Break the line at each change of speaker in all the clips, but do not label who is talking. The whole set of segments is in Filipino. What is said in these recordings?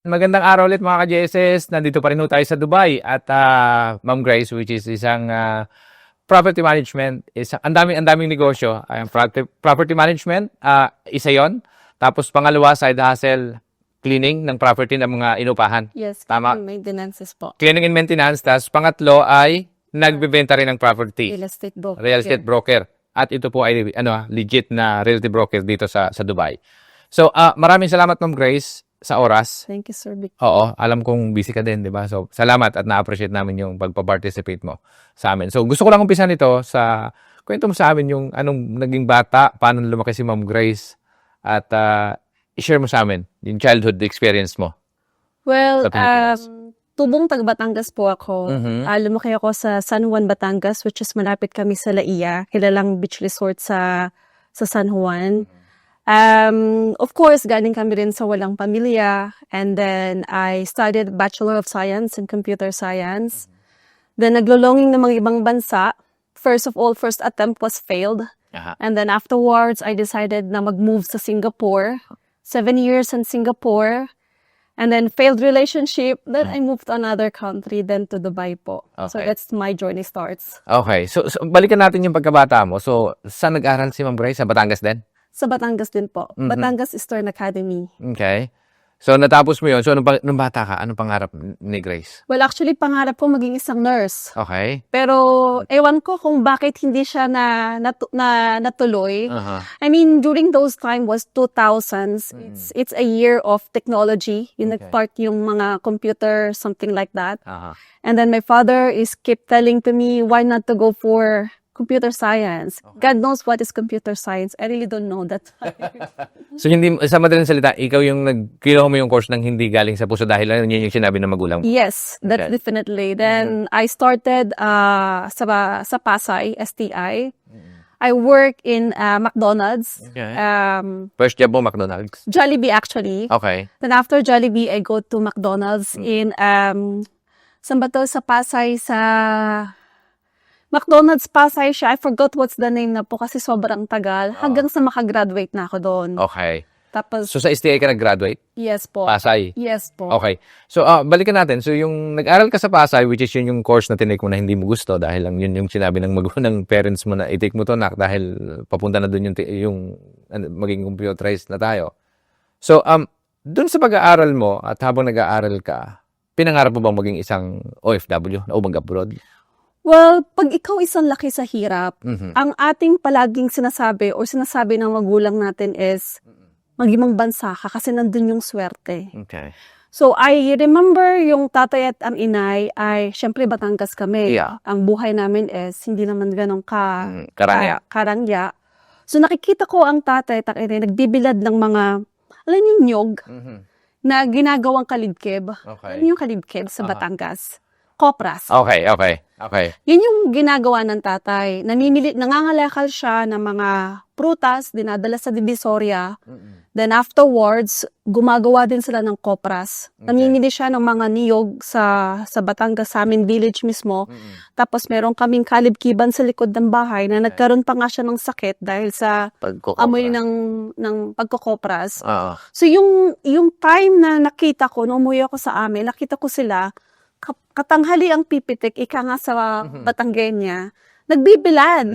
Magandang araw ulit mga ka-JSS. Nandito pa rin tayo sa Dubai at Ma'am Grace, which is isang property management. Ang daming negosyo. Property management, isa yon. Tapos pangalawa, side hustle, cleaning ng property ng mga inupahan.
Yes,
Tama.
maintenances po.
Cleaning and maintenance. Tapos pangatlo ay nagbebenta rin ng property.
Real estate broker.
Real estate broker. At ito po ay legit na real estate broker dito sa Dubai. So, maraming salamat Ma'am Grace sa oras.
Thank you, Sir Vic.
Oo, alam kong busy ka din, di ba? So, salamat at na-appreciate namin yung pagpa-participate mo sa amin. So, gusto ko lang umpisan nito sa kwento mo sa amin yung anong naging bata, paano lumaki si Ma'am Grace, at i-share mo sa amin yung childhood experience mo.
Well,
Sa Pilipinas.
tubong taga Batangas po ako. Lumaki ako sa San Juan, Batangas, which is malapit kami sa Laia, kilalang beach resort sa San Juan. Of course, galing kami rin sa walang pamilya. And then, I studied Bachelor of Science in Computer Science. Then, naglolonging ng mga ibang bansa. First attempt was failed.
Aha.
And then afterwards, I decided na mag-move sa Singapore. 7 years in Singapore. And then, failed relationship. Then, I moved to another country, then to Dubai po. So,
Okay.
that's my journey starts.
Okay, so balikan natin yung pagkabata mo. So, saan nag-aral si Ma'am Grace? Sa Batangas din?
Sa Batangas din po. Batangas Eastern Academy.
Okay. So, natapos mo yun. So, nung bata ka, anong pangarap ni Grace?
Well, actually, pangarap ko maging isang nurse.
Okay.
Pero, ewan ko kung bakit hindi siya natuloy.
Aha.
I mean, during those time was 2000s. It's a year of technology. Yung
Okay.
nag-start yung mga computer, something like that.
Aha.
And then my father is keep telling to me, why not to go for computer science? God knows what is computer science. I really don't know that.
So, hindi, sa madaling salita, ikaw yung kinuha mo yung course ng hindi galing sa puso dahil yun yung sinabi ng magulang mo.
Yes, that
Okay.
definitely. Then I started sa Pasay, STI. I work in McDonald's.
Okay.
First
First job mo, McDonald's?
Jollibee actually.
Okay.
Then after Jollibee, I go to McDonald's in saan ba to? Sa Pasay, sa McDonald's Pasay siya. I forgot what's the name na po kasi sobrang tagal. Hanggang sa makagraduate na ako doon.
Okay.
Tapos,
So, sa STA ka nag-graduate?
yes po.
Pasay?
Yes po.
Okay. So, balikan natin. So, yung nag-aral ka sa Pasay, which is yun yung course na tinake mo na hindi mo gusto dahil lang yun yung sinabi ng ng parents mo na i-take mo to nak dahil papunta na dun yung maging computerized na tayo. So, dun sa pag-aaral mo at habang nag-aaral ka, pinangarap mo bang maging isang OFW o mag-abroad?
Well, pag ikaw isang laki sa hirap,
Mhm.
ang ating palaging sinasabi o sinasabi ng magulang natin is mag-ibang bansa ka kasi nandun yung swerte.
Okay.
So, I remember yung tatay at ang inay ay, syempre, Batangas kami.
Yeah.
Ang buhay namin is hindi naman ganun
Karangya.
karangya. So, nakikita ko ang tatay at ang inay nagbibilad ng mga, alam niyo, nyog
Mhm.
na ginagawang kalibkeb.
Okay.
Ano yung kalibkeb sa Batangas? Kopras.
Okay, okay. Okay.
Yun yung ginagawa ng tatay. Nangangalakal siya ng mga prutas, dinadala sa Divisoria. Then afterwards, gumagawa din sila ng kopras. Namimili siya ng mga niyog sa Batangas, sa amin village mismo. Tapos meron kaming kalibkiban sa likod ng bahay na nagkaroon pa nga siya ng sakit dahil sa amoy ng pagkokopras.
Oo.
So yung time na nakita ko, nung umuwi ako sa amin, nakita ko sila, katanghali ang pipitik, ika nga sa Batanggenya, nagbibilad.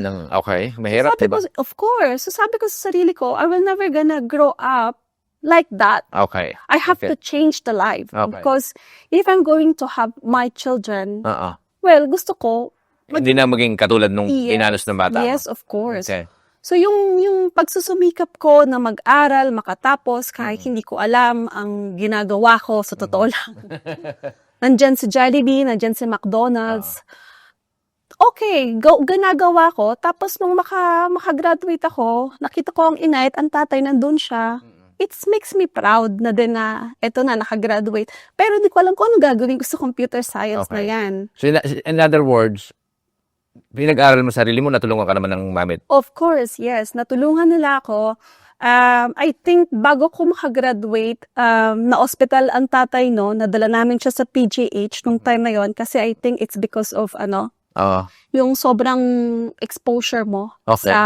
Okay. Mahirap,
Sabi
diba?
ko, of course. So sabi ko sa sarili ko, I will never gonna grow up like that.
Okay.
I have
Okay.
to change the life.
Okay.
Because if I'm going to have my children,
Oo.
well, gusto ko,
Hindi na maging katulad nung
Yes.
inanos ng bata mo.
yes, of course.
Okay.
So yung pagsusumikap ko na mag-aral, makatapos, kahit hindi ko alam ang ginagawa ko, sa totoo lang. Nandyan si Jollibee, nandyan si McDonald's. Okay, ginagawa ko. Tapos nung makagraduate ako, nakita ko ang inay at ang tatay nandun siya. It makes me proud na din na eto na, nakagraduate. Pero hindi ko alam kung ano gagawin ko sa computer science na
Okay.
yan.
So, in other words, pinag-aral mo sarili mo, natulungan ka naman ng mamit.
Of course, yes. Natulungan nila ako. I think bago ko makagraduate, na-hospital ang tatay, no? Nadala namin siya sa PGH nung time na yon kasi I think it's because of,
Oo.
yung sobrang exposure mo
Okay.
sa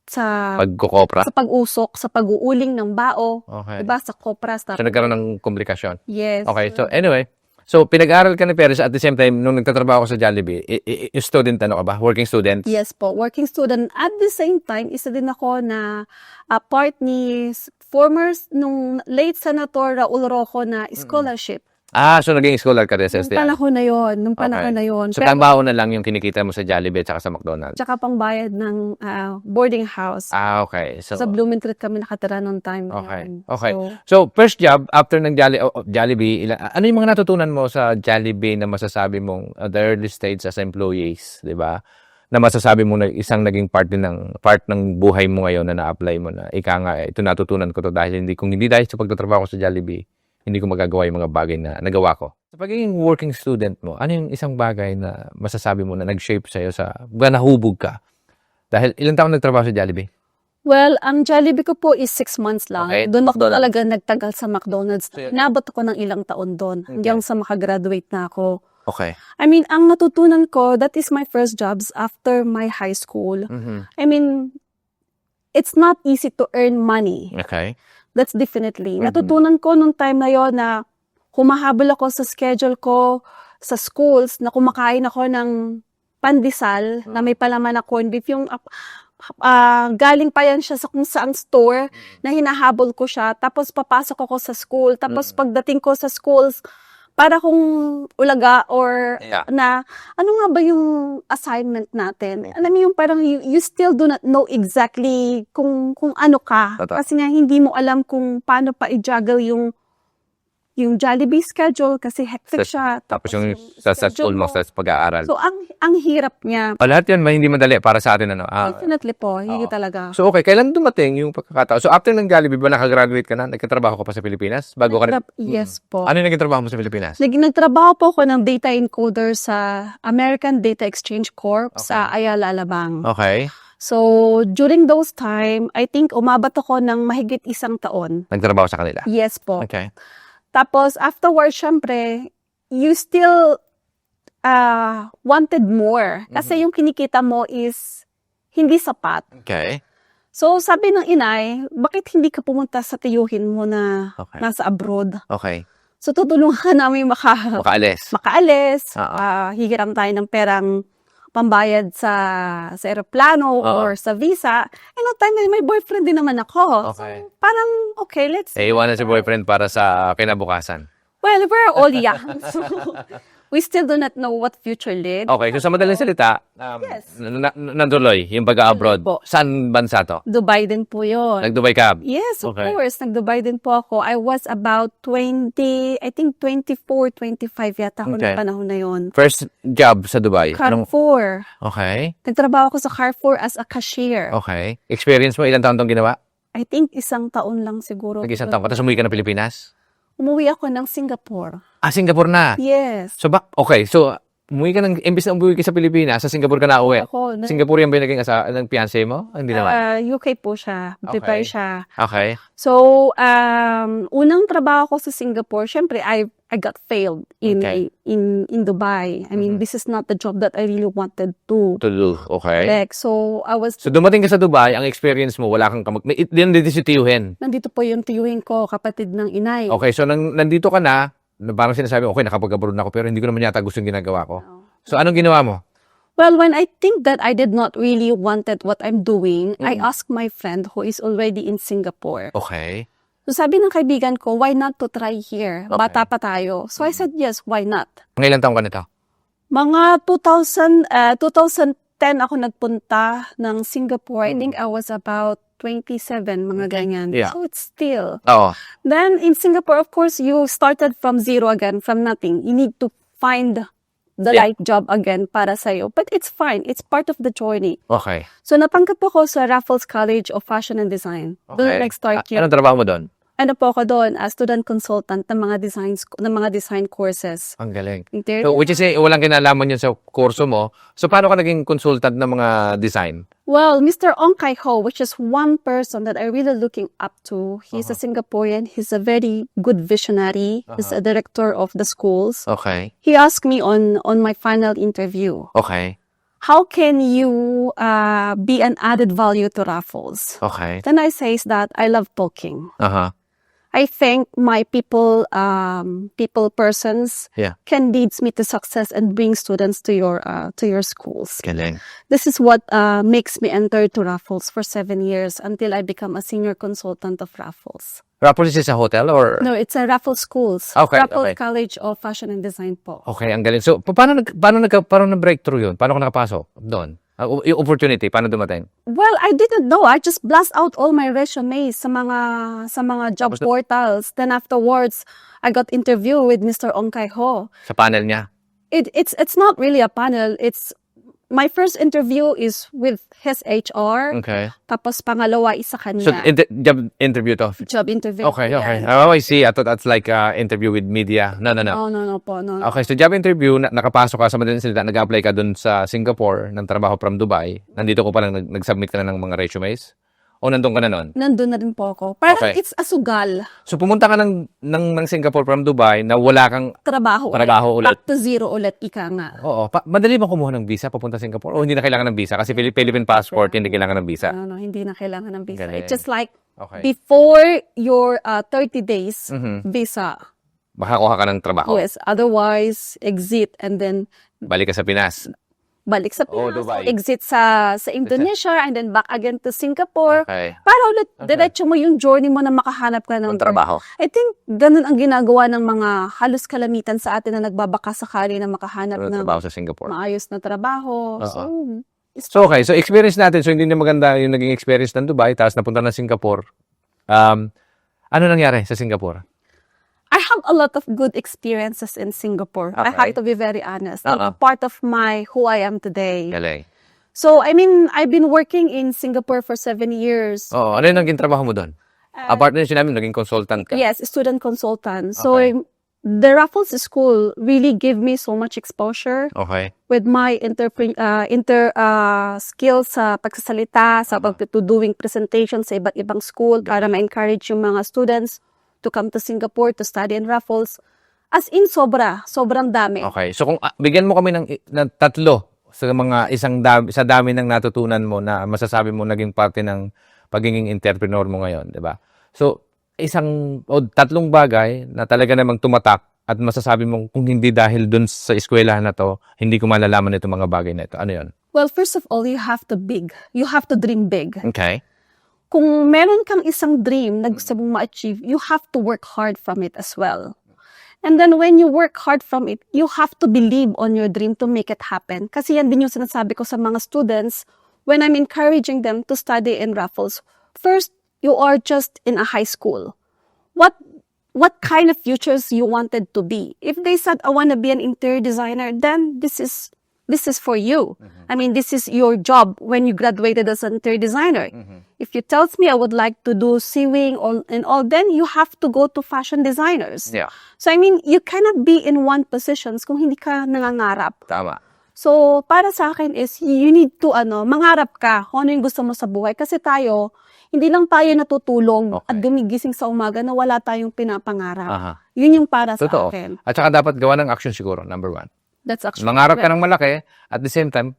sa
Pagkukopra?
pag-usok, sa pag-uuling ng bao,
Okay.
diba, sa kopras.
So, nagkaroon ng komplikasyon.
Yes.
Okay, so anyway, so pinag-aral ka ni Perez at the same time, nung nagtatrabaho ka sa Jollibee, student ano ka ba? Working student?
Yes po, working student. At the same time, isa din ako na part ni former nung late Senator Raul Roco na scholarship.
So naging scholar ka rin sa
Nung
STI.
panahon na yon, nung panahon
Okay.
na yon.
So tambaho na lang yung kinikita mo sa Jollibee at saka sa McDonald's.
Tsaka pangbayad ng boarding house.
Okay. So,
Sa Blumentritt kami nakatira noong time na
okay.
yun.
Okay.
So,
So, first job, after ng Jollibee, ano yung mga natutunan mo sa Jollibee na masasabi mong at the early stage as employees, di ba? Na masasabi mo na isang naging part ng buhay mo ngayon na na-apply mo na ika nga, ito natutunan ko to dahil kung hindi dahil sa pagtatrabaho ko sa Jollibee, hindi ko magagawa yung mga bagay na nagawa ko. Sa pagiging working student mo, ano yung isang bagay na masasabi mo na nag-shape sa'yo nahubog ka? Dahil ilang taon nagtrabaho sa Jollibee?
well, ang Jollibee ko po is 6 months lang.
Okay,
Doon ako
McDonald's.
talaga nagtagal sa McDonald's.
So, yun.
Inabot ako ng ilang taon doon. Hanggang sa makagraduate na ako.
Okay.
I mean, ang natutunan ko, that is my first jobs after my high school.
Mhm.
I mean, it's not easy to earn money.
Okay.
That's definitely.
Mhm.
Natutunan ko nung time na yon na humahabol ako sa schedule ko sa schools na kumakain ako ng pandesal na may palaman na corned beef. Yung galing pa yan siya sa kung saang store na hinahabol ko siya. Tapos papasok ako sa school. Tapos pagdating ko sa schools, para kung ulaga or
Yeah.
na ano nga ba yung assignment natin? Alam mo yung parang you still do not know exactly kung ano ka.
Totoo.
Kasi nga hindi mo alam kung paano pa i-juggle yung Jollibee schedule kasi hectic siya.
Tapos yung sa school mo, sa pag-aaral.
So ang hirap niya.
Lahat yan, hindi madali para sa atin.
Definitely po, hindi
oo.
talaga.
So, okay, kailan dumating yung pagkakataon? So, after ng Jollibee ba nakagraduate ka na? Nagkatrabaho ka pa sa Pilipinas? Bago ka
Yes po.
Ano yung naging trabaho mo sa Pilipinas?
Nagtrabaho po ako ng data encoder sa American Data Exchange Corp sa Ayala, Alabang.
Okay.
So, during those time, I think umabot ako ng mahigit 1 taon.
Nagtrabaho sa kanila?
Yes po.
Okay.
Tapos, afterwards, syempre, you still wanted more. Kasi yung kinikita mo is hindi sapat.
Okay.
So, sabi ng inay, bakit hindi ka pumunta sa tiyuhin mo na
Okay.
nasa abroad?
Okay.
So, tutulungan ka namin
Makaalis.
makaalis,
Oo.
hihiram tayo ng perang pambayad sa eroplano
Oo.
or sa visa. And no time na may boyfriend din naman ako.
Okay.
So, parang, okay, let's...
Iwanan si boyfriend para sa kinabukasan.
Well, we're all young. So, we still do not know what future leads.
Okay, so sa madaling salita,
Yes.
nanduloy yung pag-abroad.
Po.
Saan bansa to?
Dubai din po yun.
Nag-Dubai ka?
Yes, of
Okay.
course. Nag-Dubai din po ako. I was about 24, 25 yata ako
Okay.
ng panahon na yun.
First job sa Dubai?
Carrefour.
Okay.
Nagtrabaho ako sa Carrefour as a cashier.
Okay. Experience mo, ilang taon tong ginawa?
I think 1 taon lang siguro.
Nag-isang taon ka, tapos umuwi ka ng Pilipinas?
Umuwi ako ng Singapore.
Singapore na?
Yes.
So, okay. So, umuwi ka imbis na umuwi ka sa Pilipinas, sa Singapore ka na uwi.
Ako,
Singaporean ba yung naging ng fiancé mo? Hindi naman.
UK po siya. Dubai
Okay.
siya.
Okay.
So, unang trabaho ko sa Singapore, syempre, I got failed
Okay.
in Dubai. I mean, this is not the job that I really wanted to
To do. Okay.
collect. So, I was,
So, dumating ka sa Dubai, ang experience mo, wala kang dito si tiyuhin.
nandito po yung tiyuhin ko, kapatid ng inay.
Okay, so nandito ka na parang sinasabi, okay, nakapag-abroad na ako, pero hindi ko naman yata gusto yung ginagawa ko. So, anong ginawa mo?
Well, when I think that I did not really wanted what I'm doing, I asked my friend who is already in Singapore.
Okay.
So sabi ng kaibigan ko, why not to try here?
Okay.
Bata pa tayo. So I said, yes, why not?
Mga ilang taon ka nito?
Mga 2010 ako nagpunta ng Singapore. I think I was about 27, mga ganyan.
Yeah.
So it's still.
Oo.
Then in Singapore, of course, you started from zero again, from nothing. You need to find the
Yeah.
right job again para sa'yo. But it's fine. It's part of the journey.
Okay.
So natanggap ako sa Raffles College of Fashion and Design. Doon nag-start yun.
Anong trabaho mo doon?
Ano po ako doon as student consultant ng mga design courses.
Ang galing.
Interior.
So, which is, walang kinalaman yun sa kurso mo. So, paano ka naging consultant ng mga design?
Well, Mr. Ong Kai Ho, which is one person that I really looking up to. He's a Singaporean. He's a very good visionary. He's a director of the schools.
Okay.
He asked me on my final interview,
Okay.
how can you be an added value to Raffles?
Okay.
Then I say that I love talking.
Uh-huh.
I think my people persons
Yeah.
can leads me to success and bring students to your schools.
Galing.
This is what makes me enter to Raffles for 7 years until I become a senior consultant of Raffles.
Raffles is a hotel or?
No, it's a Raffles Schools.
Okay,
Raffles
okay.
College of Fashion and Design po.
Okay, ang galing. So, paano na-breakthrough yun? Paano ka nakapasok doon? Yung opportunity, paano dumating?
Well, I didn't know. I just blast out all my resumes sa mga job
Tapos-
portals. Then afterwards, I got interview with Mr. Ong Kai Ho.
Sa panel niya?
It's not really a panel. It's my first interview is with his HR.
Okay.
Tapos pangalawa isa
So,
kanya.
job interview to?
Job interview.
Okay, okay.
Yeah.
Oh, I see. I thought that's like interview with media. No.
No po, no.
Okay, so job interview, nakapasok ka sa madaling salita, nag-apply ka dun sa Singapore ng trabaho from Dubai. Nandito ko pa lang nag-submit ka na ng mga resumes? O nandun ka na nun?
Nandun na rin po ako. Parang
Okay.
it's a sugal.
So pumunta ka ng Singapore from Dubai na wala kang
Trabaho
ulit.
Back to zero ulit, ika nga.
Oo. Madali ba kumuha ng visa papunta Singapore? O hindi na kailangan ng visa? Kasi Philippine passport, hindi kailangan ng visa.
No, hindi na kailangan ng visa.
Galing.
It's just like
Okay.
before your 30 days
Mhm.
visa.
Makakuha ka ng trabaho.
Yes, otherwise exit and then
Balik ka sa Pinas.
balik sa
Oh,
Pinas,
Dubai.
exit sa Indonesia and then back again to Singapore.
Okay.
Para ulit diretso mo yung journey mo na makahanap ka ng
Ng trabaho.
I think ganun ang ginagawa ng mga halos kalamitan sa atin na nagbabaka sakali na makahanap
Ng
ng
trabaho sa Singapore.
maayos na trabaho.
So, okay. So, experience natin. So, hindi na maganda yung naging experience ng Dubai, tapos napunta ng Singapore. Ano nangyari sa Singapore?
I have a lot of good experiences in Singapore. I
Okay.
have to be very honest. It's
Uh-uh.
part of who I am today.
Galing.
So, I mean, I've been working in Singapore for 7 years.
Oo. Ano yung naging trabaho mo doon? Apart na yun sinabi, naging consultant ka.
Yes, student consultant. So,
Okay.
the Raffles School really gave me so much exposure
Okay.
with my skills sa pagsasalita, sa doing presentations sa iba't ibang school para ma-encourage yung mga students to come to Singapore to study in Raffles. As in, sobrang dami.
Okay. So, kung bigyan mo kami ng tatlo sa mga sa dami ng natutunan mo na masasabi mo naging parte ng pagiging entrepreneur mo ngayon, di ba? So, tatlong bagay na talaga namang tumatak at masasabi mo kung hindi dahil dun sa eskwelahan na to, hindi ko malalaman itong mga bagay na ito. Ano yun?
Well, first of all, you have to dream big.
Okay.
Kung meron kang isang dream na gusto mong ma-achieve, you have to work hard from it as well. And then when you work hard from it, you have to believe on your dream to make it happen. Kasi yan din yung sinasabi ko sa mga students when I'm encouraging them to study in Raffles. First, you are just in a high school. What kind of futures you wanted to be? If they said, I want to be an interior designer, then this is for you. I mean, this is your job when you graduated as an interior designer. If you tells me I would like to do sewing and all, then you have to go to fashion designers.
Yeah.
So, I mean, you cannot be in one positions kung hindi ka nangangarap.
Tama.
So, para sa akin is, you need to, mangarap ka kung ano yung gusto mo sa buhay. Kasi tayo, hindi lang tayo natutulong
Okay.
at gumigising sa umaga na wala tayong pinapangarap.
Aha.
Yun yung para sa
Totoo.
akin.
At saka dapat gawa ng action siguro, number one.
That's actually
Mangarap ka
correct.
ng malaki, at the same time,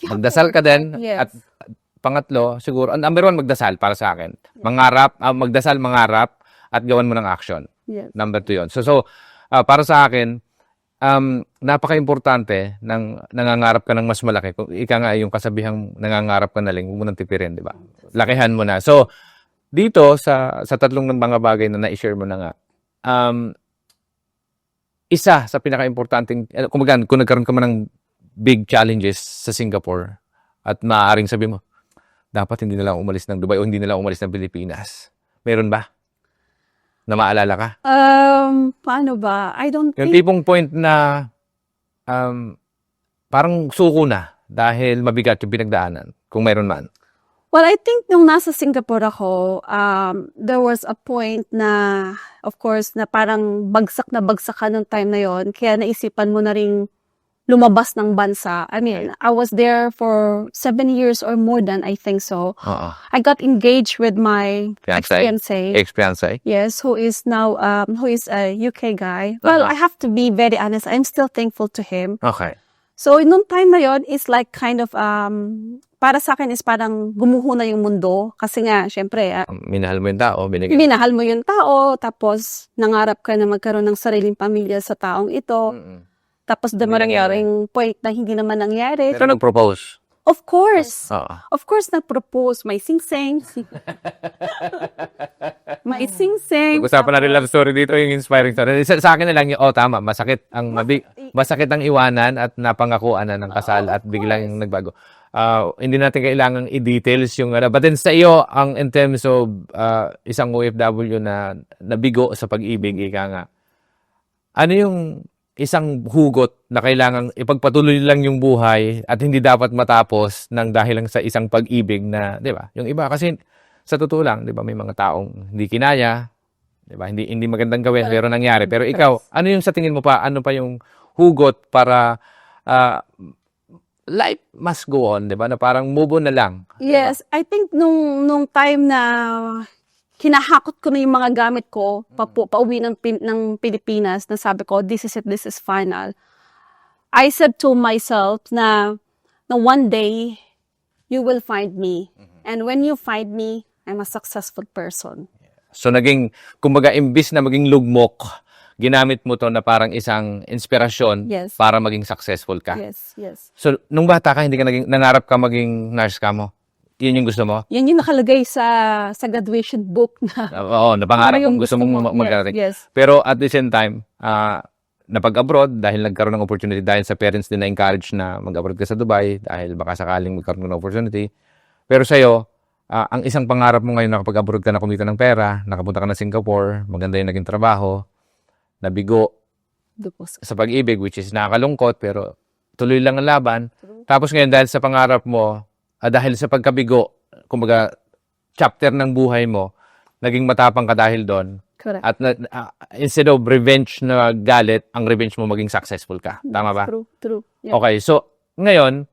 You have
magdasal ka din.
Yes.
At pangatlo, siguro, number one, magdasal para sa akin. Magdasal, mangarap, at gawan mo ng action.
Yes.
Number two yun. So para sa akin, napaka-importante ng nangangarap ka ng mas malaki. Kung ika nga yung kasabihang nangangarap ka na lang, huwag mo nang tipirin, di ba? Lakihan mo na. So, dito, sa tatlong ng mga bagay na na-share mo na nga, isa sa pinaka-importanting, kung nagkaroon ka man ng big challenges sa Singapore, at maaaring sabi mo, dapat hindi na lang umalis ng Dubai o hindi na lang umalis ng Pilipinas. Meron ba? Na maalala ka?
Paano ba? I don't
Yung
think,
tipong point na parang suko na dahil mabigat yung pinagdaanan, kung meron man.
well, I think nung nasa Singapore ako, there was a point na, of course, na parang bagsak ka nung time na yon. Kaya naisipan mo na ring lumabas ng bansa. I mean, I was there for 7 years or more than, I think so.
Oo.
I got engaged with my ex-fiancé.
Ex-fiancé?
Yes, who is now, who is a UK guy. Well, I have to be very honest. I'm still thankful to him.
Okay.
So, nung time na yon is like kind of, para sa akin is parang gumuho na yung mundo. Kasi nga, syempre,
Minahal mo yung tao, binigay.
minahal mo yung tao, tapos nangarap ka na magkaroon ng sariling pamilya sa taong ito. Tapos
Hindi
damarating point na hindi naman nangyari.
Pero nag-propose.
Of course.
Oo.
Of course, nag-propose. May sing-sing. May sing-sing.
Pag-usapan na rin love story dito, yung inspiring story. Sa akin na lang yung, tama, masakit ang iwanan at napangakuan na ng kasal at biglang nagbago. Hindi natin kailangan i-details yung, but then sa iyo, in terms of isang OFW na nabigo sa pag-ibig, ika nga, ano yung isang hugot na kailangang ipagpatuloy lang yung buhay at hindi dapat matapos ng dahil lang sa isang pag-ibig na, 'di ba? Yung iba kasi sa totoo lang, 'di ba, may mga taong hindi kinaya, 'di ba? Hindi magandang gawin pero nangyari. Pero ikaw, ano yung sa tingin mo pa, ano pa yung hugot para life must go on, 'di ba? Na parang move on na lang.
Yes, I think nung time na hinahakot ko na yung mga gamit ko pauwi ng Pilipinas, na sabi ko, this is it, this is final. I said to myself na one day, you will find me. And when you find me, I'm a successful person.
So kumbaga imbis na maging lugmok, ginamit mo to na parang isang inspirasyon
Yes.
para maging successful ka.
Yes, yes.
So nung bata ka, hindi ka nangarap ka maging nurse ka mo? Yun yung gusto mo?
Yan yung nakalagay sa graduation book na.
Oo, napangarap
Ano yung
mo, gusto mong mag-aral.
Yes.
Pero at the same time, napag-abroad dahil nagkaroon ng opportunity, dahil sa parents din na-encourage na mag-abroad ka sa Dubai dahil baka sakaling magkaroon ng opportunity. Pero sa'yo, ang isang pangarap mo ngayon, nakapag-abroad ka na, kumita ng pera, nakapunta ka na Singapore, maganda yung naging trabaho, nabigo sa pag-ibig, which is nakakalungkot, pero tuloy lang ang laban. Tapos ngayon, dahil sa pangarap mo, dahil sa pagkabigo, kumbaga, chapter ng buhay mo, naging matapang ka dahil doon.
Correct.
At instead of revenge na galit, ang revenge mo maging successful ka. Tama ba?
True. Yeah.
Okay, so ngayon,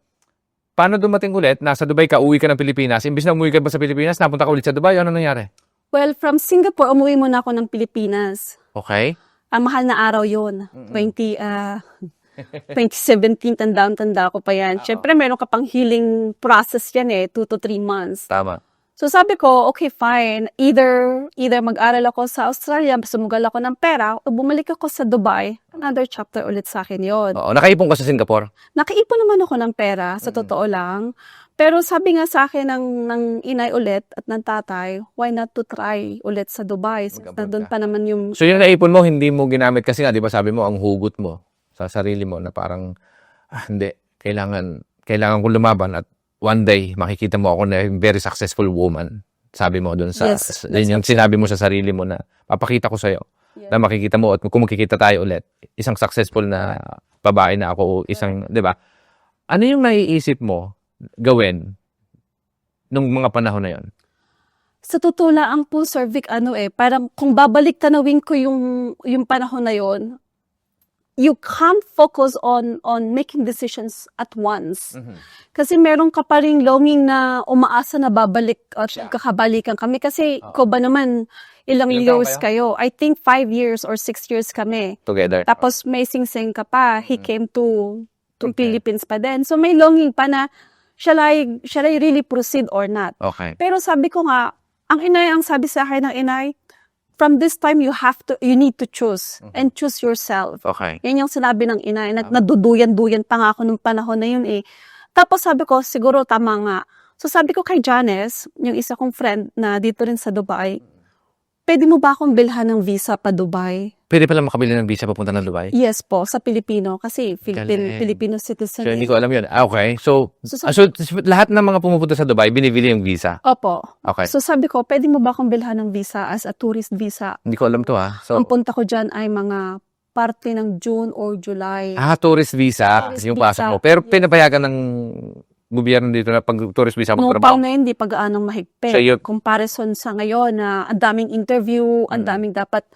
paano dumating ulit? Nasa Dubai ka, uwi ka ng Pilipinas. Imbis na umuwi ka ba sa Pilipinas, napunta ka ulit sa Dubai, ano nangyari?
Well, from Singapore, umuwi muna ako ng Pilipinas.
Okay.
Ang mahal na araw yun. 2017, tanda ko pa yan. Siyempre, meron ka pang healing process yan 2 to 3 months.
Tama.
So sabi ko, okay, fine. Either mag-aral ako sa Australia, sumugal ako ng pera, o bumalik ako sa Dubai. Another chapter ulit sa akin yon.
Oo, nakaipon ka sa Singapore?
Nakaipon naman ako ng pera, sa totoo lang. Pero sabi nga sa akin ng inay ulit at ng tatay, why not to try ulit sa Dubai? Since
Mag-abroad
nandun
ka.
pa naman yung...
So yung naipon mo, hindi mo ginamit kasi nga, di ba sabi mo, ang hugot mo sa sarili mo na parang, hindi, kailangan kong lumaban at one day, makikita mo ako na very successful woman. Sabi mo dun sa,
Yes,
yun yung sinabi mo sa sarili mo na, papakita ko sa'yo, na makikita mo at kung makikita tayo ulit, isang successful na babae na ako, isang, di ba? Ano yung naiisip mo gawin nung mga panahon na yon?
Sa totoo lang, ang po, Sir Vic, parang kung babalik tanawin ko yung panahon na yon, you can't focus on making decisions at once. Kasi meron ka pa ring longing na umaasa na babalik at kakabalikan kami. Kasi ko ba naman, ilang
Ilang taon
years kayo? I think 5 years or 6 years kami.
Together.
Tapos may sing-sing ka pa. He came to
Okay.
Philippines pa din. So may longing pa na, shall I really proceed or not?
Okay.
Pero sabi ko nga, ang sabi sa akin ng inay, from this time you need to choose and choose yourself.
Okay.
Yan yung sinabi ng inay. Naduduyan-duyan pa nga ako nung panahon na yun Tapos sabi ko, siguro tama nga. So sabi ko kay Janice, yung isa kong friend na dito rin sa Dubai, pwede mo ba akong bilhan ng visa pa Dubai?
Pwede pala makabili ng visa papunta ng Dubai?
Yes po, sa Pilipino. Kasi
Galing.
Filipino citizen.
So, hindi ko alam yun. Okay. So,
So,
lahat ng mga pumupunta sa Dubai, binibili yung visa.
Opo.
Okay.
So sabi ko, pwede mo ba akong bilhan ng visa as a tourist visa?
Hindi ko alam to So,
Ang punta ko dyan ay mga parte ng June or July.
tourist visa,
Tourist
yung
visa.
pasok mo. Pero pinapayagan ng gobyerno dito na pag tourist visa
Nung
magtrabaho.
pang na hindi pa gaanong mahigpit.
So,
Comparison sa ngayon na ang daming interview, ang daming dapat...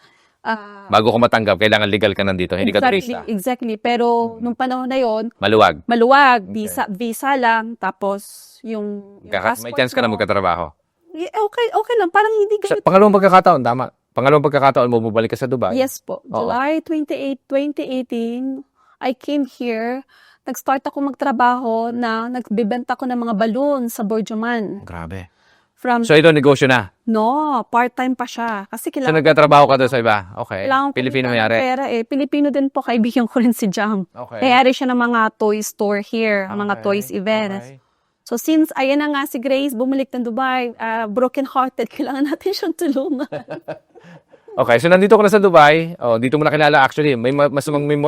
Bago ka matanggap, kailangan legal ka nandito. Hindi ka turista.
Exactly. Pero nung panahon na yon,
Maluwag.
maluwag, visa lang, tapos yung
May chance ka na
mo.
magkatrabaho.
Okay lang. Parang hindi
Sa
ganito.
pangalawang pagkakataon, tama. Pangalawang pagkakataon mo, bumalik ka sa Dubai.
Yes po.
Oo.
July 28, 2018, I came here. nag-start ako magtrabaho na nagbebenta ko ng mga balloon sa Borjoman.
Grabe.
From,
So, ito, negosyo na.
no, part-time pa siya. Kasi
So,
kailangan,
nagkatrabaho ka doon sa iba? Okay.
kailangan ko
Pilipino
ng
mayari?
pera eh. Pilipino din po, kaibigan ko rin si Jam.
Okay.
Mayari siya ng mga toy store here, mga
Okay,
toys events.
okay.
So since, ayan na nga si Grace, bumalik ng Dubai, broken-hearted, kailangan natin siyang tulungan.
Okay, so nandito ko na sa Dubai. Oh, dito mo nakilala actually. May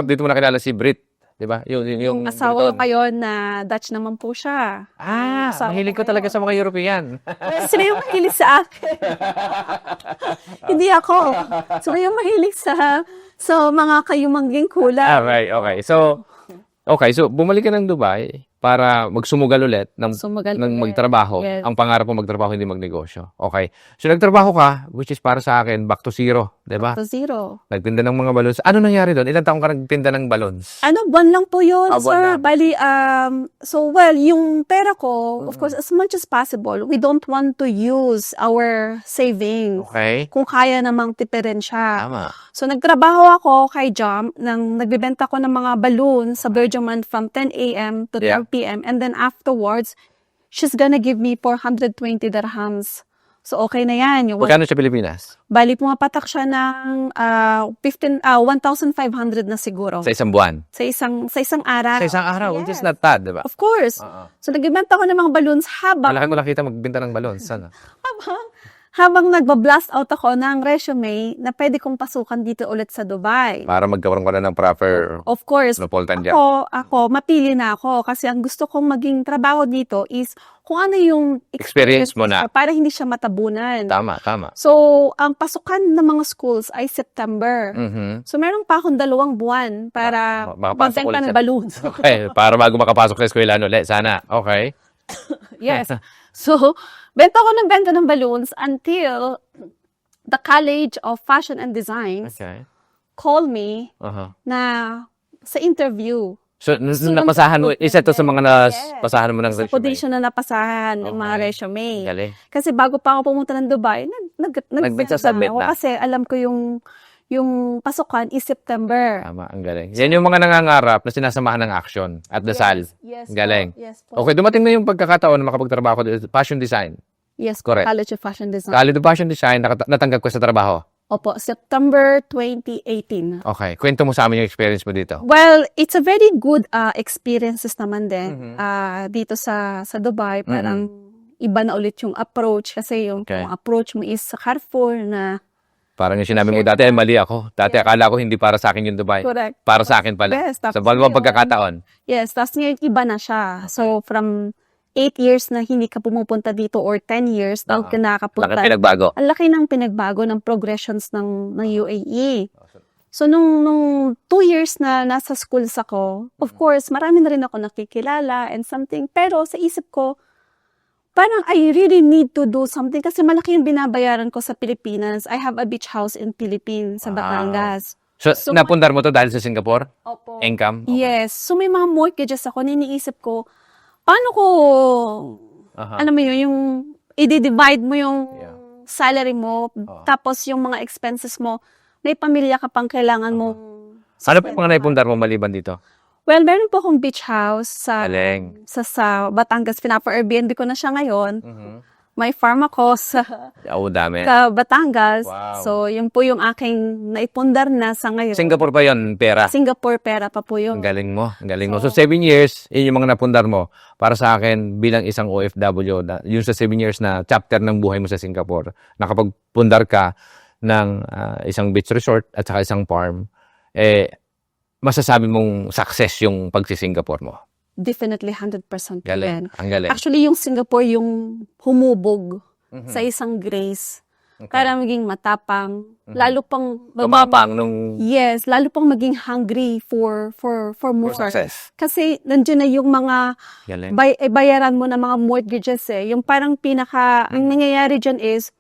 dito mo nakilala si Brit, 'di ba? Yung
Asawa ko
Briton.
kayo na Dutch naman po siya. Asawa
Mahilig ko
ko
talaga
kayo.
sa mga European.
Sila yung mahilig sa akin. Hindi ako. Sila yung mahilig sa mga kayumangging kulay.
Okay. So bumalik ka ng Dubai para magsumugal ulit
Sumagal
ng
ulit.
magtrabaho.
Yes.
Ang pangarap mo magtrabaho, hindi magnegosyo. Okay. So nagtrabaho ka, which is para sa akin, back to zero, 'di ba?
To zero.
Nagtinda ng mga balloons. Ano nangyari doon? Ilang taong ka nagtinda ng balloons?
Buwan lang po yun,
Buwan
sir.
lang.
Bali, yung pera ko, of course, as much as possible, we don't want to use our savings.
Okay.
Kung kaya namang tipirin siya.
Tama.
So, nagtrabaho ako kay Jam, nagbibenta ko ng mga balloon sa Bergman from 10 a.m. to 12 p.m. And then afterwards, she's gonna give me 420 dirhams. So, okay na yan.
Magkano sa Pilipinas?
Bali, pumapatak siya ng 1,500 na siguro.
Sa isang buwan?
Sa isang araw.
Sa isang araw, which is
Yes.
not bad, 'di ba?
Of course. So, nagbibenta ko ng mga balloons
Malaki mo nakita magbenta ng balloons. Sana.
habang nagba-blast out ako ng resume na pwede kong pasukan dito ulit sa Dubai.
Para magkaroon ka na ng proper
Of course,
full-time job.
ako, mapili na ako kasi ang gusto kong maging trabaho dito is kung ano yung
Experience mo na.
para hindi siya matabunan.
Tama.
So, ang pasukan ng mga schools ay September.
Mhm.
So, meron pa akong 2 buwan para
makapasok
magbenta
ulit
ng
sa-
balloons.
Okay, para bago makapasok sa eskwelahan ulit. Sana. Okay.
Yes. So, benta ng balloons until the College of Fashion and Design
Okay.
call me
Uh-huh.
na sa interview.
So, nung
So,
napasahan mo, isa to sa mga napasahan mo ng
Sa
resume.
position na napasahan ng mga
Okay.
resume.
Galing.
Kasi bago pa ako pumunta ng Dubai,
Nagsasubmit
ako
na.
kasi alam ko yung pasukan is September.
Tama, ang galing. Yan yung mga nangangarap na sinasamahan ng action at dasal.
Yes.
Galing.
Yes po.
Okay, dumating na yung pagkakataon na makapagtrabaho ka sa fashion design.
Yes,
Correct.
College of Fashion Design.
College of Fashion Design, natanggap ko sa trabaho.
Opo, September 2018.
Okay, kwento mo sa amin yung experience mo dito.
Well, it's a very good experiences naman din
Mhm.
dito sa Dubai. Parang iba na ulit yung approach kasi yung
Okay.
approach mo is sa Carrefour na
Parang yung sinabi mo dati, ay mali ako. Dati akala ko hindi para sa akin yung Dubai.
correct.
Para sa akin pala.
Yes,
Sa
tapos
dalawang
ngayon-
pagkakataon.
Yes, tapos ngayon iba na siya. So from 8 years na hindi ka pumupunta dito or 10 years na ka
Laki
nakapunta.
pinagbago.
Ang laki ng pinagbago ng progressions ng UAE. So, nung 2 years na nasa schools ako, of course, marami na rin ako nakikilala and something. Pero sa isip ko, parang I really need to do something kasi malaki yung binabayaran ko sa Pilipinas. I have a beach house in Philippines, sa
Wow.
Batangas.
So,
So,
napundar mo to dahil sa Singapore?
Opo.
Income?
Yes. So, may mga mortgages ako. Niniisip ko, paano ko,
Aha.
alam mo yun, yung i-divide mo yung
Yeah.
salary mo, tapos yung mga expenses mo, may pamilya ka pang kailangan mong
Ano pa yung mga naipundar mo maliban dito?
Well, meron po akong beach house sa
Galing.
sa Batangas. Pinapa-Airbnb ko na siya ngayon.
Mhm.
May farm ako sa
Oo, dami.
Batangas.
Wow.
So, yun po yung aking naipundar na sa ngayon.
Singapore pa yon pera.
Singapore pera pa po yun.
Ang galing mo. Ang galing mo. So, 7 years, yun yung mga napundar mo. Para sa akin, bilang isang OFW, yung sa 7 years na chapter ng buhay mo sa Singapore, nakapagpundar ka ng isang beach resort at saka isang farm, masasabi mong success yung pagsi-Singapore mo.
Definitely 100%
Galing.
yan.
Ang galing.
Actually, yung Singapore yung humubog
Mhm.
sa isang grace
Okay.
para maging matapang. Lalo pang
Tumapang nung
Yes, lalo pang maging hungry for more.
success.
Kasi nandiyan na yung mga
Galing.
bayaran mo na mga mortgages eh. Yung parang ang nangyayari dyan is,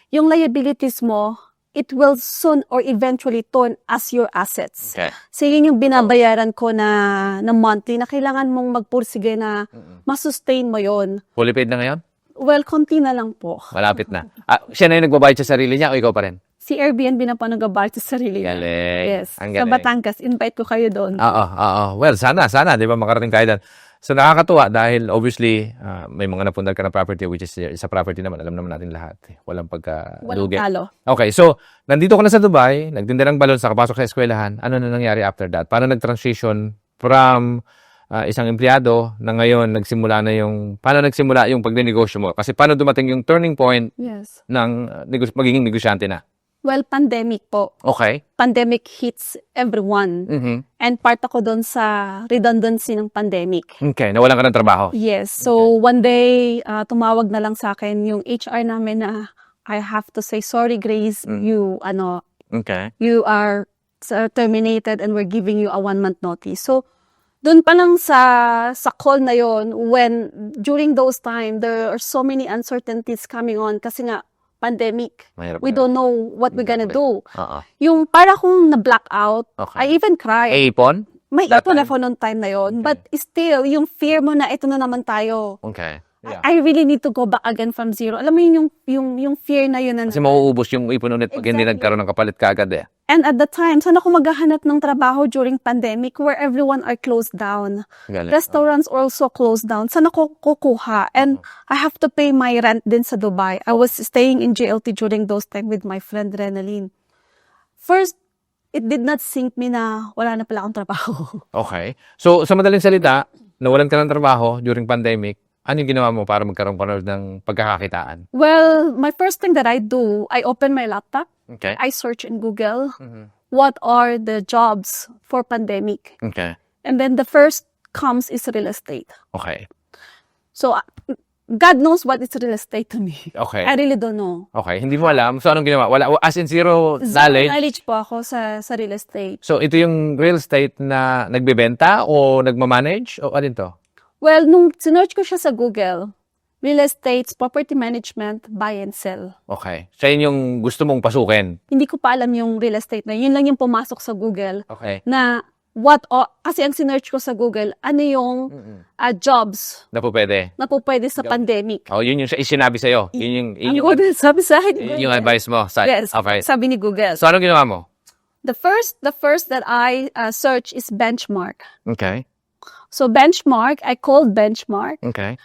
yung liabilities mo, it will soon or eventually turn as your assets.
Okay.
So yun yung binabayaran ko na monthly na kailangan mong magpursige na masustain mo yon.
Fully paid na ngayon?
Well, konti na lang po.
Malapit na. Siya na yung nagbabayad sa sarili niya o ikaw pa rin?
Si Airbnb na po nag-budget sa sarili niya.
Galing.
Yes.
Ang
Sa
galing.
Batangas, invite ko kayo doon.
Oo. Well, sana, di ba, makarating tayo doon. So, nakakatuwa dahil obviously, may mga napundan ka na property which is sa property naman, alam naman natin lahat. Walang
Walang
pagkalugi.
talo.
Okay, so, nandito ka na sa Dubai, nagtinda ng balon, nakapasok sa eskwelahan. Ano na nangyari after that? Paano nag-transition from isang empleyado na ngayon paano nagsimula yung pagninegosyo mo? Kasi paano dumating yung turning point
Yes.
ng magiging negosyante na?
Well, pandemic po.
Okay.
Pandemic hits everyone.
Mhm.
And part ako doon sa redundancy ng pandemic.
Okay, nawalan ka ng trabaho.
Yes. So, one day, tumawag na lang sa akin yung HR namin na I have to say, sorry, Grace,
Okay.
you are terminated and we're giving you a 1-month notice. So, doon pa lang sa call na yon, when during those time there are so many uncertainties coming on kasi nga pandemic.
Mahirap
We
na.
don't know what we're gonna do.
Oo.
Yung para kong na-blackout,
Okay.
I even cried.
Ipon?
May
that
ipon
time?
ako noong time na yon.
Okay.
But still, yung fear mo na ito na naman tayo.
Okay. Yeah.
I really need to go back again from zero. Alam mo yung fear na yun na
Kasi mauubos yung ipon ulit pag hindi
Exactly.
nagkaroon ng kapalit kaagad eh.
And at the time, saan ako maghahanap ng trabaho during pandemic where everyone are closed down?
Galing.
Restaurants also closed down. Saan ako kukuha? And I have to pay my rent din sa Dubai. I was staying in JLT during those time with my friend Renaline. First, it did not sink me na wala na pala akong trabaho.
Okay. So, sa madaling salita, nawalan ka ng trabaho during pandemic, ano yung ginawa mo para magkaroon pa ng pagkakakitaan?
Well, my first thing that I do, I open my laptop.
Okay.
I search in Google
Mhm.
what are the jobs for pandemic.
Okay.
And then the first comes is real estate.
Okay.
So, God knows what is real estate to me.
Okay.
I really don't know.
Okay. Hindi mo alam. So, anong ginawa? Wala. As in zero
Zero
knowledge?
knowledge po ako sa real estate.
So, ito yung real estate na nagbebenta o nagmamanage? O alin to?
Well, nung sinearch ko siya sa Google, real estate, property management, buy and sell.
Okay. Siya yun yung gusto mong pasukin.
Hindi ko pa alam yung real estate na yun lang yung pumasok sa Google
Okay.
na kasi ang sinearch ko sa Google, ano yung jobs
Na po pwede.
na po pwede sa pandemic.
Oh, yun yung sinabi sa'yo. Yun
Ang Google sabi sa akin,
yun yung advice mo.
yes,
Okay.
sabi ni Google.
So, anong ginawa mo?
The first that I search is Benchmark.
Okay.
So Benchmark, I called Benchmark
Okay.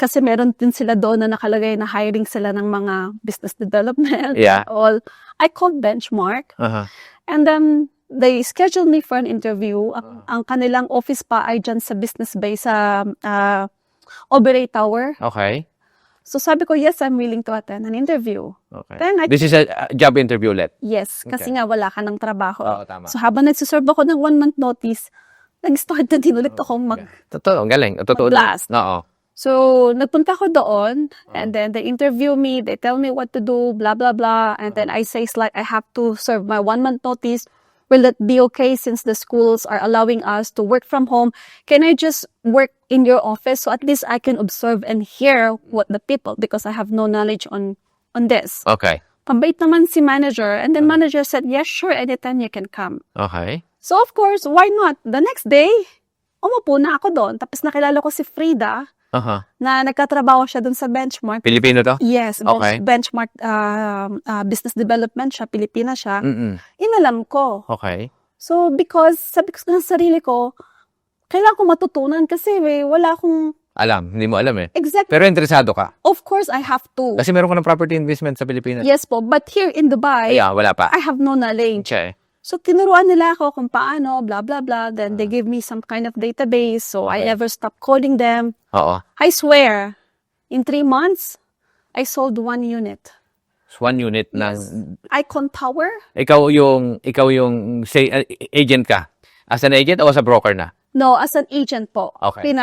kasi meron din sila doon na nakalagay na hiring sila ng mga business development.
Yeah.
All. I called Benchmark
Uh-huh.
and then they scheduled me for an interview. Ang kanilang office pa ay dyan sa Business Bay sa Oberoi Tower.
Okay.
So sabi ko, yes, I'm willing to attend an interview.
Okay.
Then I
This is a job interview ulit.
Yes, kasi
Okay.
nga wala ka ng trabaho.
Oo, tama.
So habang nagsiserve ako ng 1-month notice, nag-start na din ulit akong
Totoo, ang galing. Totoo.
Mag-blast.
Oo.
So, nagpunta ko doon, and then they interview me, they tell me what to do, blah, blah, blah, and then I say, like, I have to serve my 1-month notice. Will that be okay since the schools are allowing us to work from home? Can I just work in your office so at least I can observe and hear what the people, because I have no knowledge on this.
Okay.
Pambait naman si manager, and then manager said, yes, sure, anytime you can come.
Okay.
So, of course, why not? The next day, umupo na ako doon. Tapos nakilala ko si Frida,
Uh-huh.
na nagkatrabaho siya doon sa Benchmark.
Pilipino to?
Yes,
Okay.
Benchmark business development siya, Pilipina siya.
Mm-mm.
Inalam ko.
Okay.
So, because sabi ko sa sarili ko, kailangan ko matutunan kasi wala akong
Alam. Hindi mo alam eh.
exact.
Pero interesado ka.
Of course, I have to.
Kasi meron ka ng property investment sa Pilipinas.
Yes po, but here in Dubai,
Ay, wala pa.
I have no knowledge.
Siya eh.
So, tinuruan nila ako kung paano, blah, blah, blah. Then, they give me some kind of database. So, I
Okay.
never stopped calling them.
Oo.
I swear, in 3 months, I sold 1 unit.
So, one unit ng...
Icon Tower?
Ikaw yung say, agent ka. As an agent o as a broker na?
No, as an agent po.
Okay.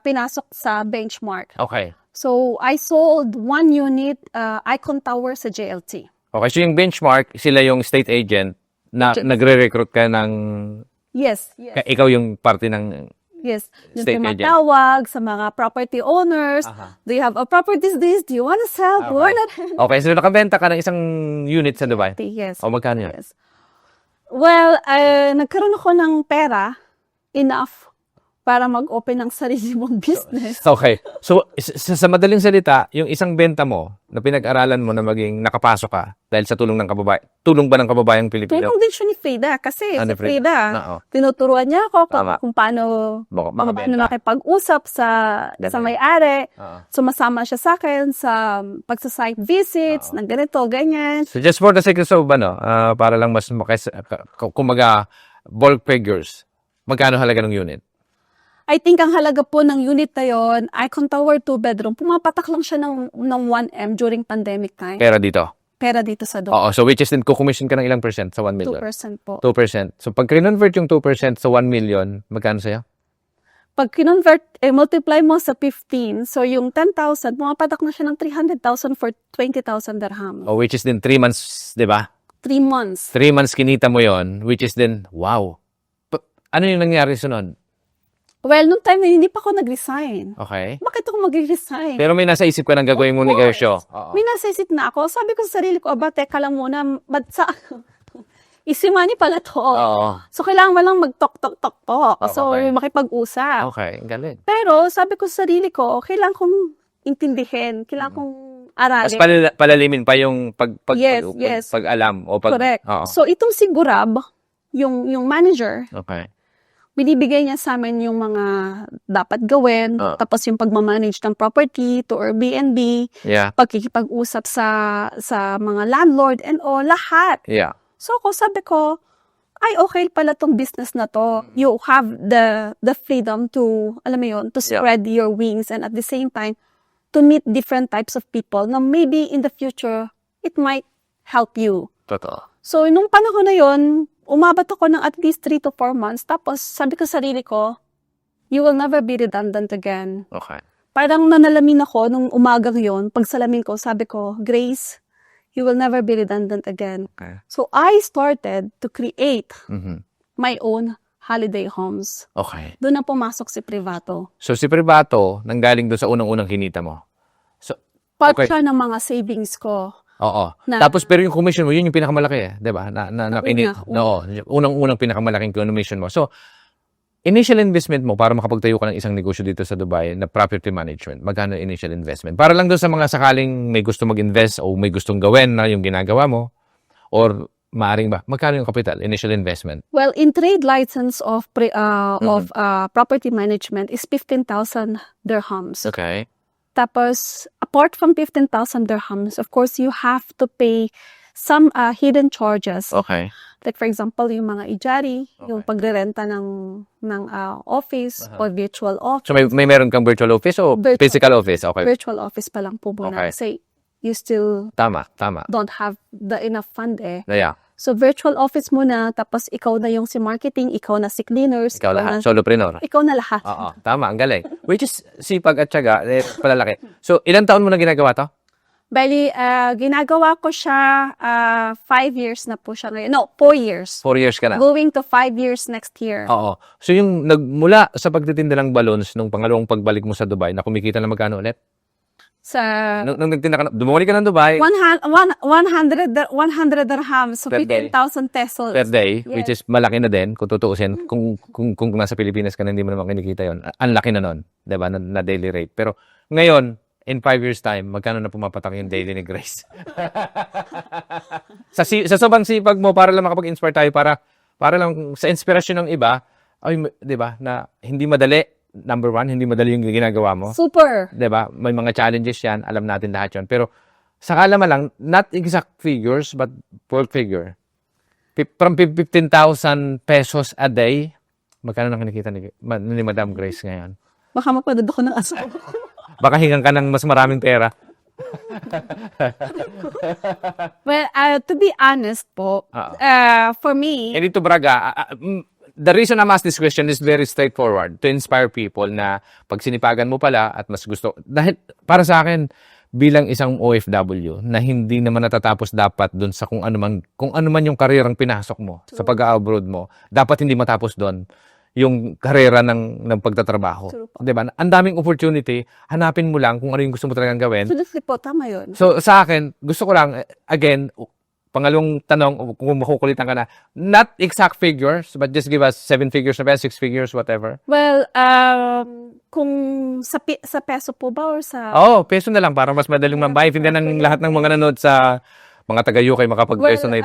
Pinasok sa Benchmark.
Okay.
So, I sold 1 unit, Icon Tower sa JLT.
Okay. So, yung Benchmark, sila yung state agent na nagre-recruit ka ng...
Yes, yes,
Ikaw yung parte ng...
yes. Yung
State agent.
tumatawag sa mga property owners.
Aha.
Do you have a properties this? Do you want to sell?
Okay.
We're not...
Okay. So, nakabenta ka ng isang unit sa Dubai.
Yes.
O, magkano yun?
Yes. Well, nagkaroon ako ng pera enough para mag-open ng sarili mong business.
Okay. So, sa madaling salita, yung isang benta mo na pinag-aralan mo na maging nakapasok ka dahil sa tulong ba ng kababayang Pilipino?
Tulong din siya ni Frida kasi
Ano,
si Frida,
Oo.
tinuturuan niya ako
Tama.
kung paano
Makabenta.
makipag-usap sa
Ganun.
may-ari.
Oo.
Sumasama siya sa akin sa pagsa-site visits, ng ganito, ganyan.
So, just for the sake of para lang mas kumaga, bulk figures, magkano halaga ng unit?
I think ang halaga po ng unit na yon, Icon Tower 2 bedroom, pumapatak lang siya ng 1M during pandemic time.
Pera dito.
Pera dito sa
Oo. So, which is din, kukommission ka ng ilang percent sa 1 million?
2% po.
2%. So, pag convert yung 2% sa 1 million, magkano sa'yo?
Pag kinonvert, multiply mo sa 15, so yung 10,000, pumapatak na siya ng 300,000 for 20,000 dirham.
Oh, which is din 3 months, di ba?
3 months.
3 months kinita mo yon, which is din, wow. Ano yung nangyari sunod?
Well, nung time na hindi pa ako nag-resign.
Okay.
Bakit ako mag-resign?
Pero may nasa isip ka ng gagawin mo negosyo. Oo.
May nasa isip na ako. Sabi ko sa sarili ko, teka lang muna, easy money pala to.
Oo.
So, kailangan mo lang mag-tok-tok-tok po. So,
Okay.
makipag-usap.
Okay, galing.
Pero, sabi ko sa sarili ko, kailangan kong intindihin. Kailangan kong
Mas
aralin.
palalimin pa yung
Yes.
pag-alam o pag...
Correct.
Oo.
So, itong si Gurab, yung manager,
Okay.
binibigay niya sa amin yung mga dapat gawin, tapos yung pagmamanage ng property to Airbnb,
Yeah.
pagkikipag-usap sa mga landlord and all, lahat.
Yeah.
So ako sabi ko, ay okay pala tong business na to. You have the freedom to, alam mo yun, to spread your wings and at the same time, to meet different types of people na maybe in the future, it might help you.
Totoo.
So, nung panahon na yon, umabot ako ng at least 3 to 4 months. Tapos, sabi ko sa sarili ko, you will never be redundant again.
Okay.
Parang nanalamin ako nung umagang yon. Pag salamin ko, sabi ko, Grace, you will never be redundant again.
Okay.
So, I started to create
Mhm.
my own holiday homes.
Okay.
Doon na pumasok si Privato.
So, si Privato, nanggaling doon sa unang-unang kinita mo. So,
Part
Okay.
siya ng mga savings ko.
oo.
Na-
Tapos, pero yung commission mo, yun yung pinakamalaki eh. Di ba?
Una.
Oo. Unang-unang pinakamalaking commission mo. So, initial investment mo para makapagtayo ka ng isang negosyo dito sa Dubai na property management, magkano initial investment? Para lang doon sa mga sakaling may gusto mag-invest o may gustong gawin na yung ginagawa mo or maaring ba? Magkano yung capital, initial investment?
Well, in trade license of property management is 15,000 dirhams.
Okay.
Tapos, apart from 15,000 dirhams, of course, you have to pay some hidden charges.
Okay.
Like, for example, yung mga ijari, yung pagre-renta ng office or virtual office.
So, may meron kang virtual office o
Virtual.
physical office? Okay.
Virtual office pa lang po muna.
Okay.
Kasi you still
Tama.
don't have the enough fund eh.
Yeah.
So, virtual office muna, tapos ikaw na yung si marketing, ikaw na si cleaners,
Ikaw lahat. Solopreneur.
ikaw na lahat.
Oo. Tama. Ang galing. Which is sipag at syaga. Palalaki. So, ilang taon mo na ginagawa to?
Bali, ginagawa ko siya 5 years na po siya ngayon. No, 4 years.
4 years ka na.
Going to 5 years next year.
Oo. So, yung nagmula sa pagtitinda ng balloons nung pangalawang pagbalik mo sa Dubai, na kumikita na magkano ulit?
Sa
Nung nagtinda ka na, bumalik ka ng Dubai
100 dirhams, so
Per day.
15,000 pesos.
per day,
Yes.
which is malaki na din, kung tutuusin. Kung nasa Pilipinas ka na, hindi mo naman kinikita yun. Ang laki na nun, diba, na daily rate. Pero ngayon, in 5 years time, magkano na pumapatak yung daily ni Grace? sa sobrang sipag mo, para lang makapag-inspire tayo, para lang sa inspirasyon ng iba, ay, diba, na hindi madali. Number one, hindi madali yung ginagawa mo.
Super.
'Di ba? May mga challenges 'yan, alam natin lahat 'yon. Pero sa kalaman lang, not exact figures but full figure. From 15,000 pesos a day, magkano nang kinikita ni Madam Grace ngayon?
Baka magpadod ako ng asawa ko.
Baka hingan ka ng mas maraming pera.
Well, to be honest po, for me,
And dito, Braga, the reason I'm asked this question is very straightforward, to inspire people na pag sinipagan mo pala at mas gusto, dahil para sa akin, bilang isang OFW na hindi naman natatapos dapat dun sa kung ano man yung karerang pinasok mo sa pag-abroad mo, dapat hindi matapos doon yung karera ng pagtatrabaho.
True po.
'Di ba? Ang daming opportunity, hanapin mo lang kung ano yung gusto mo talagang gawin.
absolutely po, tama yun.
So sa akin, gusto ko lang again Pangalawang tanong, kung makukulitan ka na, not exact figures, but just give us 7 figures na ba, 6 figures, whatever.
Well, kung sa peso po ba or sa...
Peso na lang para mas madaling maintindihan ng lahat ng mga nanood sa mga taga-UK makapag-resonate.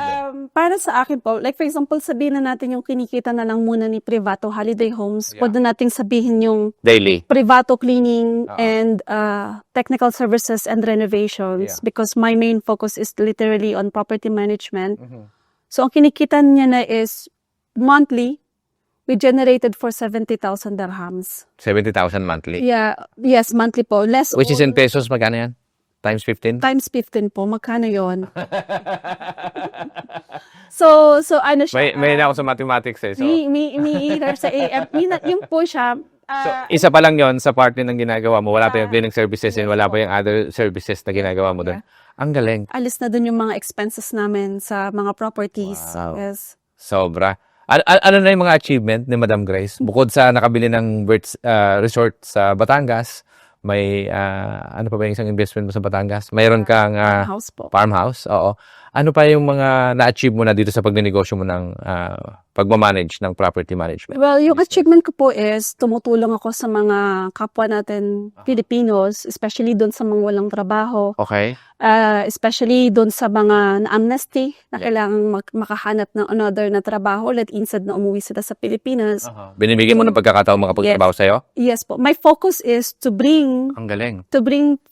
Para sa akin po, like for example, sabihin na natin yung kinikita na lang muna ni Privato Holiday Homes. Pwede nating sabihin yung
Daily.
Privato cleaning and technical services and renovations because my main focus is literally on property management. So, ang kinikita niya na is monthly, we generated for 70,000 dirhams.
70,000 monthly.
Yes, monthly po. Less
Which is in pesos, magkano yan? Times 15?
Times 15 po. Magkano yon? So ano siya?
May na ako sa mathematics eh. So,
Me either sa AM. Yun po siya.
so isa pa lang yon sa part ng ginagawa mo. Wala pa yung cleaning services and wala pa yung other services na ginagawa mo doon. Ang galing.
Alis na dun yung mga expenses namin sa mga properties.
Wow.
Yes.
Sobra. Ano na yung mga achievement ni Madam Grace? Bukod sa nakabili ng resort sa Batangas, may ano pa ba yung isang investment mo sa Batangas? Mayroon kang
House po.
farmhouse. Oo. Ano pa yung mga na-achieve mo na dito sa pagnenegosyo mo ng pagmamanage ng property management?
Well, yung achievement ko po is tumutulong ako sa mga kapwa natin Filipinos, especially doon sa mga walang trabaho.
Okay.
Especially doon sa mga na-amnesty na kailangang makahanap ng another na trabaho ulit instead na umuwi sila sa Pilipinas.
Binibigyan mo ng pagkakataon makapagtrabaho sa'yo?
Yes po. My focus is to bring
Ang galing.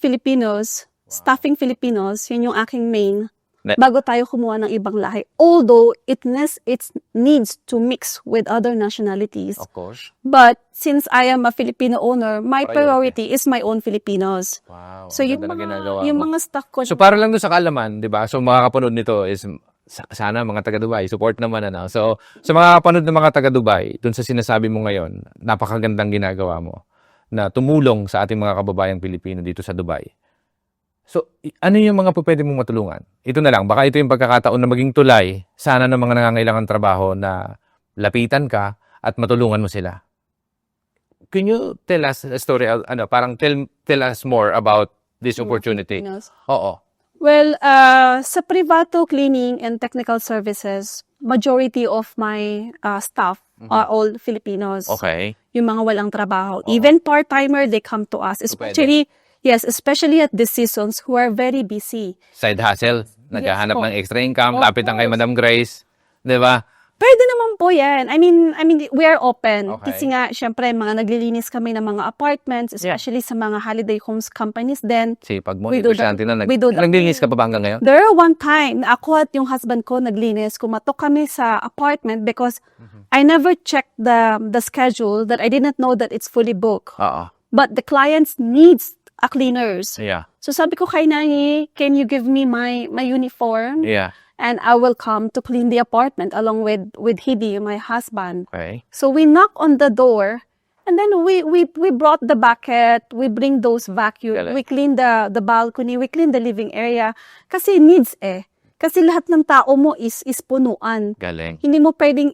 Filipinos, staffing Filipinos, yun yung aking main,
Na-
bago tayo kumuha ng ibang lahi. Although, it needs to mix with other nationalities.
Of course.
But, since I am a Filipino owner, my
Priority.
priority is my own Filipinos.
Wow.
So,
ang
yung
ganda ng ginagawa
yung
mo.
mga staff ko,
So, para lang doon sa kaalaman, di ba? So, mga kapanood nito is, sana mga taga-Dubai, support naman So, sa mga kapanood ng mga taga-Dubai, doon sa sinasabi mo ngayon, napakagandang ginagawa mo na tumulong sa ating mga kababayang Pilipino dito sa Dubai. So, ano yung mga pwede mong matulungan? Ito na lang, baka ito yung pagkakataon na maging tulay sana ng mga nangangailangan trabaho na lapitan ka at matulungan mo sila. Can you tell us a story, parang tell us more about this opportunity?
Filipinos.
Oo.
Well, sa Privato Cleaning and Technical Services, majority of my staff are all Filipinos.
Okay.
Yung mga walang trabaho. Even part-timer, they come to us. Especially at these seasons who are very busy.
Side hustle, naghahanap
po.
ng extra income,
Of
lapit lang kay Madam Grace. Di ba?
Pwede naman po yan. I mean, we are open.
Okay.
Kasi nga, syempre, mga naglilinis kami ng mga apartments, especially sa mga holiday homes companies then
Sipag mo,
We
ito
do
siya,
that.
Tina.
We do that.
Naglilinis ka pa ba hanggang ngayon?
There one time, ako at yung husband ko naglinis, kumatok kami sa apartment because I never checked the schedule that I didn't know that it's fully booked.
Oo.
But the clients needs a cleaners.
Yeah.
So sabi ko kay Nangy, can you give me my uniform?
Yeah.
And I will come to clean the apartment along with Hidi, my husband.
Okay.
So we knock on the door, and then we brought the bucket, we bring those vacuum,
Galing.
we clean the balcony, we clean the living area. Kasi needs Kasi lahat ng tao mo is punuan.
Galing.
Hindi mo pwedeng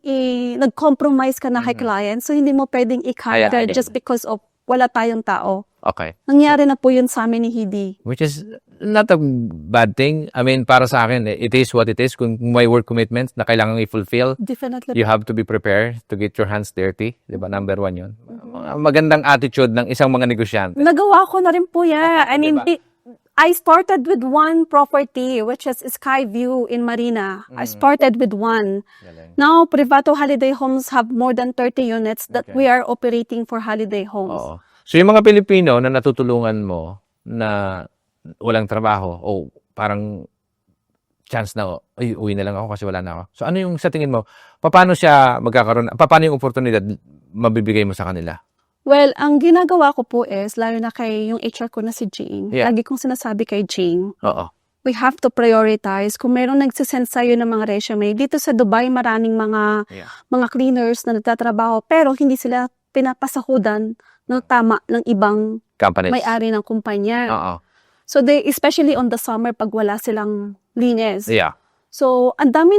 nag-compromise ka na kay client, so hindi mo pwedeng i-counter
Hayaan.
just because of wala tayong tao.
Okay.
Nangyari na po yun sa amin ni Hidi.
Which is not a bad thing. I mean, para sa akin, it is what it is. Kung may work commitments na kailangan i-fulfill,
Definitely.
you have to be prepared to get your hands dirty. Di ba? Number 1 yun. Magandang attitude ng isang mga negosyante.
Nagawa ko na rin po yan. I mean, I started with one property, which is Skyview in Marina. I started with one.
Galing.
Now, Privato Holiday Homes have more than 30 units that we are operating for holiday homes.
Oo. So, yung mga Pilipino na natutulungan mo na walang trabaho o parang chance na, ay, uwi na lang ako kasi wala na ako. So, ano yung sa tingin mo, paano siya magkakaroon, paano yung oportunidad mabibigay mo sa kanila?
Well, ang ginagawa ko po is, lalo na kay yung HR ko na si Jane,
Yeah.
lagi kong sinasabi kay Jane,
Oo.
we have to prioritize. Kung merong nagsisend sa'yo ng mga resume, dito sa Dubai, maraming
Yeah.
mga cleaners na nagtatrabaho, pero hindi sila pinapasahudan ng tama ng ibang
Companies.
may-ari ng kumpanya.
Oo.
So, especially on the summer, pag wala silang linis.
Yeah.
So, ang dami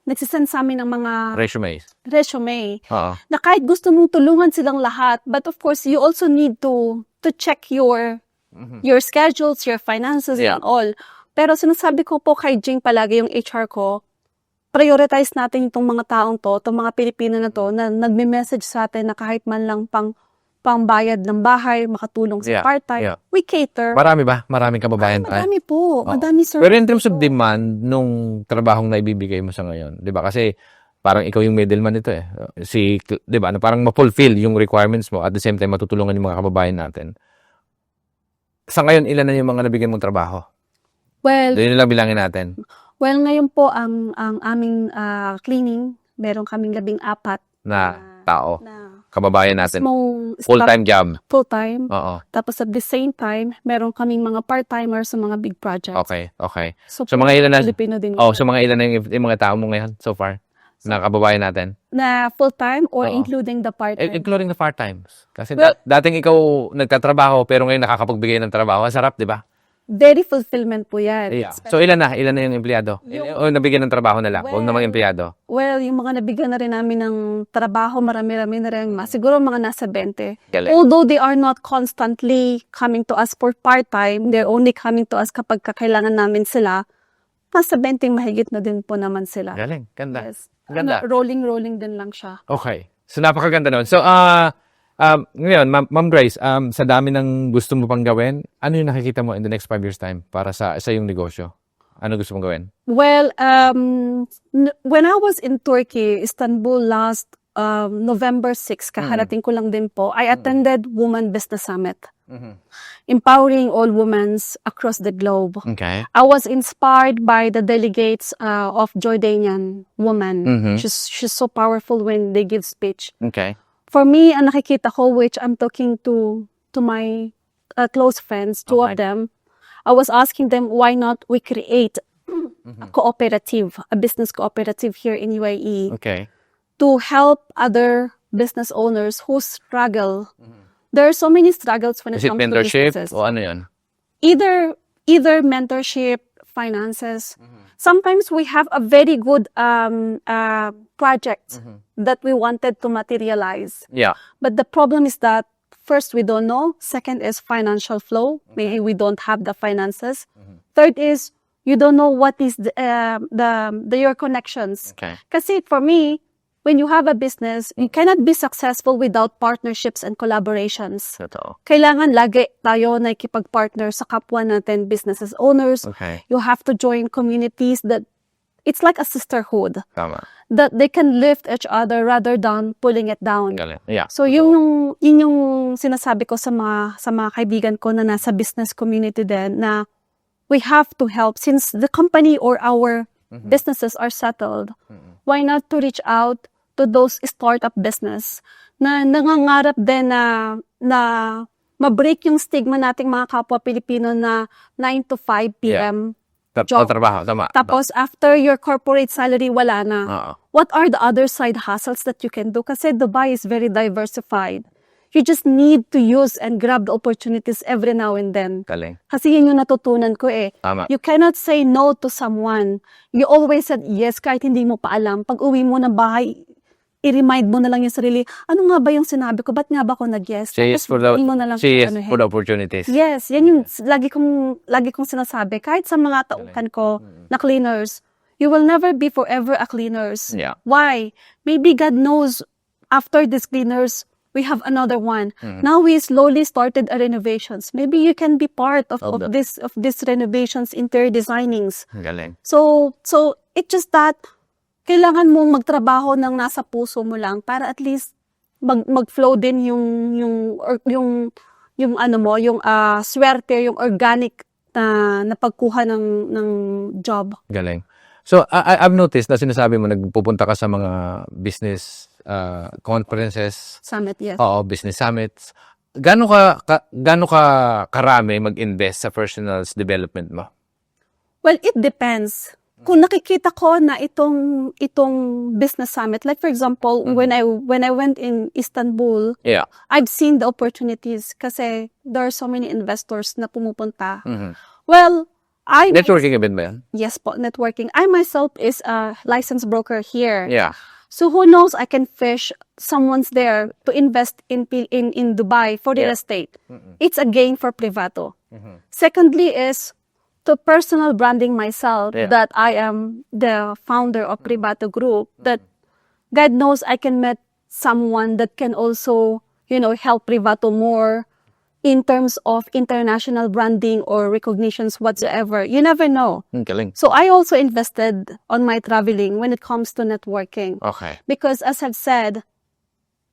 nagsisend sa amin ng mga
Resumes.
resume
Oo.
na kahit gusto mong tulungan silang lahat, but of course, you also need to check your schedules, your finances,
Yeah.
and all. Pero sinasabi ko po kay Jing palagi yung HR ko, prioritize natin itong mga taong to, itong mga Pilipino na to, na nagme-message sa atin na kahit man lang pangbayad ng bahay, makatulong sa
Yeah,
part-time,
yeah.
we cater.
Marami ba? Maraming kababayan tayo?
Madami po.
Oo.
Madami, sir.
Pero in terms of demand nung trabahong naibibigay mo sa ngayon, 'di ba? Kasi parang ikaw yung middleman nito eh. 'Di ba? Parang ma-fulfill yung requirements mo at the same time matutulungan yung mga kababayan natin. Sa ngayon, ilan na yung mga nabigyan mong trabaho?
Well,
Doon lang bilangin natin.
ngayon po ang aming cleaning, meron kaming 14
Na tao,
na
kababayan natin.
small
Full-time job.
full-time.
Oo.
Tapos at the same time, meron kaming mga part-timers sa mga big projects.
Okay.
So
mga ilan na-
Filipino din.
So mga ilan na yung mga tao mo ngayon so far? Na kababayan natin?
Na full-time or
Oo.
including the part-time?
Including the part-times. Kasi
Well-
dating ikaw nagtatrabaho pero ngayon nakakapagbigay ng trabaho. Ang sarap, di ba?
Very fulfillment po yan.
Yeah. So ilan na yung empleyado? O nabigyan ng trabaho nila? Huwag
Well-
namang empleyado.
Well, yung mga nabigyan na rin namin ng trabaho, marami-rami na rin. Siguro mga nasa 20.
Galing.
Although they are not constantly coming to us for part-time, they're only coming to us kapag kakailangan namin sila, nasa 20 mahigit na din po naman sila.
Galing. Ganda.
Yes.
Ganda.
Rolling din lang siya.
Okay. So napakaganda nun. So ngayon, Ma'am Grace, sa dami ng gusto mo pang gawin, ano yung nakikita mo in the next 5 years time para sa yung negosyo? Ano gusto mong gawin?
Well, when I was in Turkey, Istanbul last November 6, kaharating ko lang din po, I attended Women Business Summit, empowering all women across the globe.
Okay.
I was inspired by the delegates of Jordanian women.
Mhm.
She's so powerful when they give speech.
Okay.
For me, ang nakikita ko, which I'm talking to my close friends, two
Okay.
of them, I was asking them, why not we create a cooperative, a business cooperative here in UAE
Okay.
to help other business owners who struggle. There are so many struggles when it
Is it
comes to
mentorship
businesses.
o ano yun?
Either mentorship, finances. Sometimes we have a very good project that we wanted to materialize.
Yeah.
But the problem is that first, we don't know. Second is financial flow. Maybe we don't have the finances. Third is you don't know what is your connections.
Okay.
Kasi for me, when you have a business, you cannot be successful without partnerships and collaborations.
Totoo.
Kailangan lagi tayo na ikipag-partner sa kapwa natin, businesses owners.
Okay.
You have to join communities that it's like a sisterhood,
Tama.
that they can lift each other rather than pulling it down.
Galing. Yeah.
So yun yung sinasabi ko sa mga kaibigan ko na nasa business community din, na we have to help since the company or our businesses are settled. Why not to reach out to those startup business na nangangarap din na ma-break yung stigma nating mga kapwa Pilipino na 9 to 5 p.m. job.
Trabaho. Tama.
Tapos after your corporate salary, wala na.
Oo.
What are the other side hustles that you can do? Kasi Dubai is very diversified. You just need to use and grab the opportunities every now and then.
Galing.
Kasi yun yung natutunan ko eh.
Tama.
You cannot say no to someone. You always said yes kahit hindi mo pa alam. Pag uwi mo na bahay, i-remind mo na lang yung sarili, ano nga ba yung sinabi ko? Ba't nga ba ako nag-yes?
Say yes
Tapos
for the
mo na lang
for the opportunities.
Yes, yan yung lagi kong sinasabi. Kahit sa mga tauhan ko na cleaners, you will never be forever a cleaners.
Yeah.
Why? Maybe God knows after these cleaners, we have another one. Now we slowly started a renovations. Maybe you can be part of this renovations, interior designings.
Galing.
So it's just that kailangan mong magtrabaho ng nasa puso mo lang para at least mag-flow din yung swerte, yung organic na pagkuha ng job.
Galing. So, I've noticed na sinasabi mo, nagpupunta ka sa mga business conferences.
Summit, yes.
Oo, business summits. Gaano ka karami mag-invest sa personal development mo?
Well, it depends. Kung nakikita ko na itong business summit, like for example, when I went in Istanbul,
Yeah.
I've seen the opportunities kasi there are so many investors na pumupunta.
Mhm.
Well,
Networking event ba yan?
yes po, networking. I myself is a licensed broker here.
Yeah.
So who knows, I can fish someone's there to invest in Dubai for real estate. It's a gain for Privato. Secondly is, to personal branding myself
Yeah.
that I am the founder of Privato Group, that God knows I can meet someone that can also, help Privato more in terms of international branding or recognitions whatsoever. You never know.
Galing.
So I also invested on my traveling when it comes to networking.
Okay.
Because as I've said,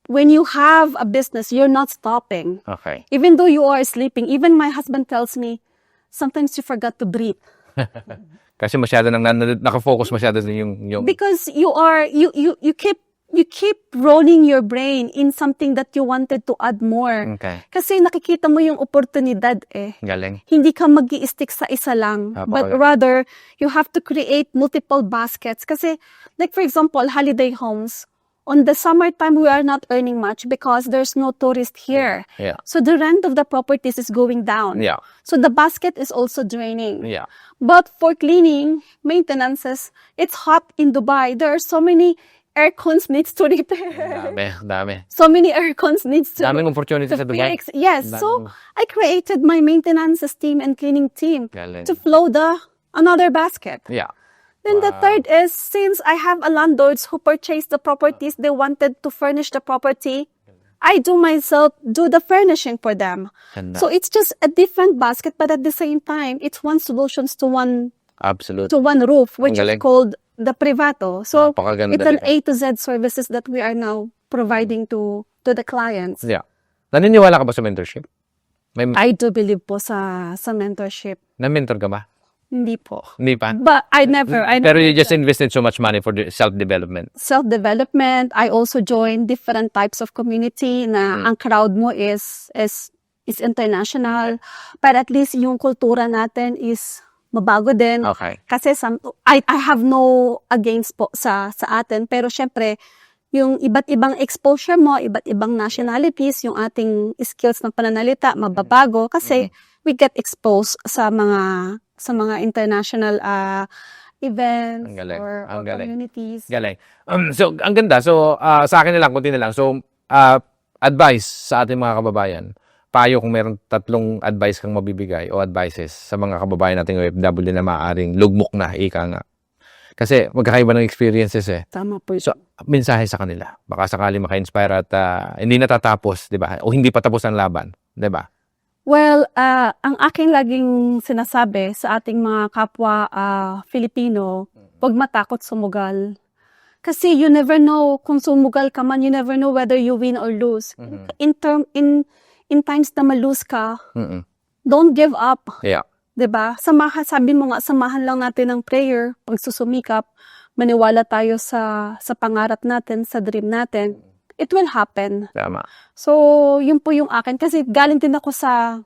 when you have a business, you're not stopping.
Okay.
Even though you are sleeping, even my husband tells me, sometimes you forgot to breathe.
Kasi masyado nakafocus masyado yung
Because you keep rolling your brain in something that you wanted to add more.
Okay.
Kasi nakikita mo yung oportunidad eh.
Galing.
Hindi ka mag-i-stick sa isa lang.
Napakagaling.
But rather, you have to create multiple baskets. Kasi, like for example, holiday homes, on the summertime, we are not earning much because there's no tourist here.
Yeah.
So the rent of the properties is going down.
Yeah.
So the basket is also draining.
Yeah.
But for cleaning, maintenances, it's hot in Dubai. There are so many air cons needs to repair.
Dami.
So many air cons needs to
Daming opportunity sa Dubai.
fix. Yes. So I created my maintenances team and cleaning team
Galing.
to flow another basket.
Yeah.
Then the third is, since I have a landlords who purchased the properties, they wanted to furnish the property, I do myself do the furnishing for them.
Ganda.
So it's just a different basket, but at the same time, it's one solutions to one
Absolute.
roof, which
Ang
is
galing.
called the Privato. So
Napakaganda
it's an
nito.
A to Z services that we are now providing to the clients.
Yeah. Naniniwala ka ba sa mentorship? May
I do believe po sa mentorship.
na-mentor ka ba?
Hindi po.
Hindi pa.
But I never
Pero you just invested so much money for the self-development.
self-development. I also join different types of community na ang crowd mo is international. But at least yung kultura natin is mabago din.
Okay.
Kasi I have no against po sa atin. Pero syempre, yung iba't ibang exposure mo, iba't ibang nationalities, yung ating skills ng pananalita, mababago. Kasi we get exposed sa mga international events
Ang galing.
or
Ang galing.
communities.
Galing. So, ang ganda. So, sa akin na lang, kunti na lang. So, advice sa ating mga kababayan. Payo kung meron 3 advice kang mabibigay o advices sa mga kababayan nating OFW na maaaring lugmok na, ika nga. Kasi magkakaiba ng experiences eh.
Tama po.
So, mensahe sa kanila. Baka sakali maka-inspire at hindi natatapos, di ba? O hindi pa tapos ang laban, di ba?
Well, ang aking laging sinasabi sa ating mga kapwa Filipino, huwag matakot sumugal. Kasi you never know kung sumugal ka man, you never know whether you win or lose. In times na ma-lose ka, don't give up.
Yeah.
'Di ba? Sabi mo nga, samahan lang natin ng prayer, pagsusumikap, maniwala tayo sa pangarap natin, sa dream natin. It will happen.
Tama.
So, yun po yung akin. Kasi galing din ako sa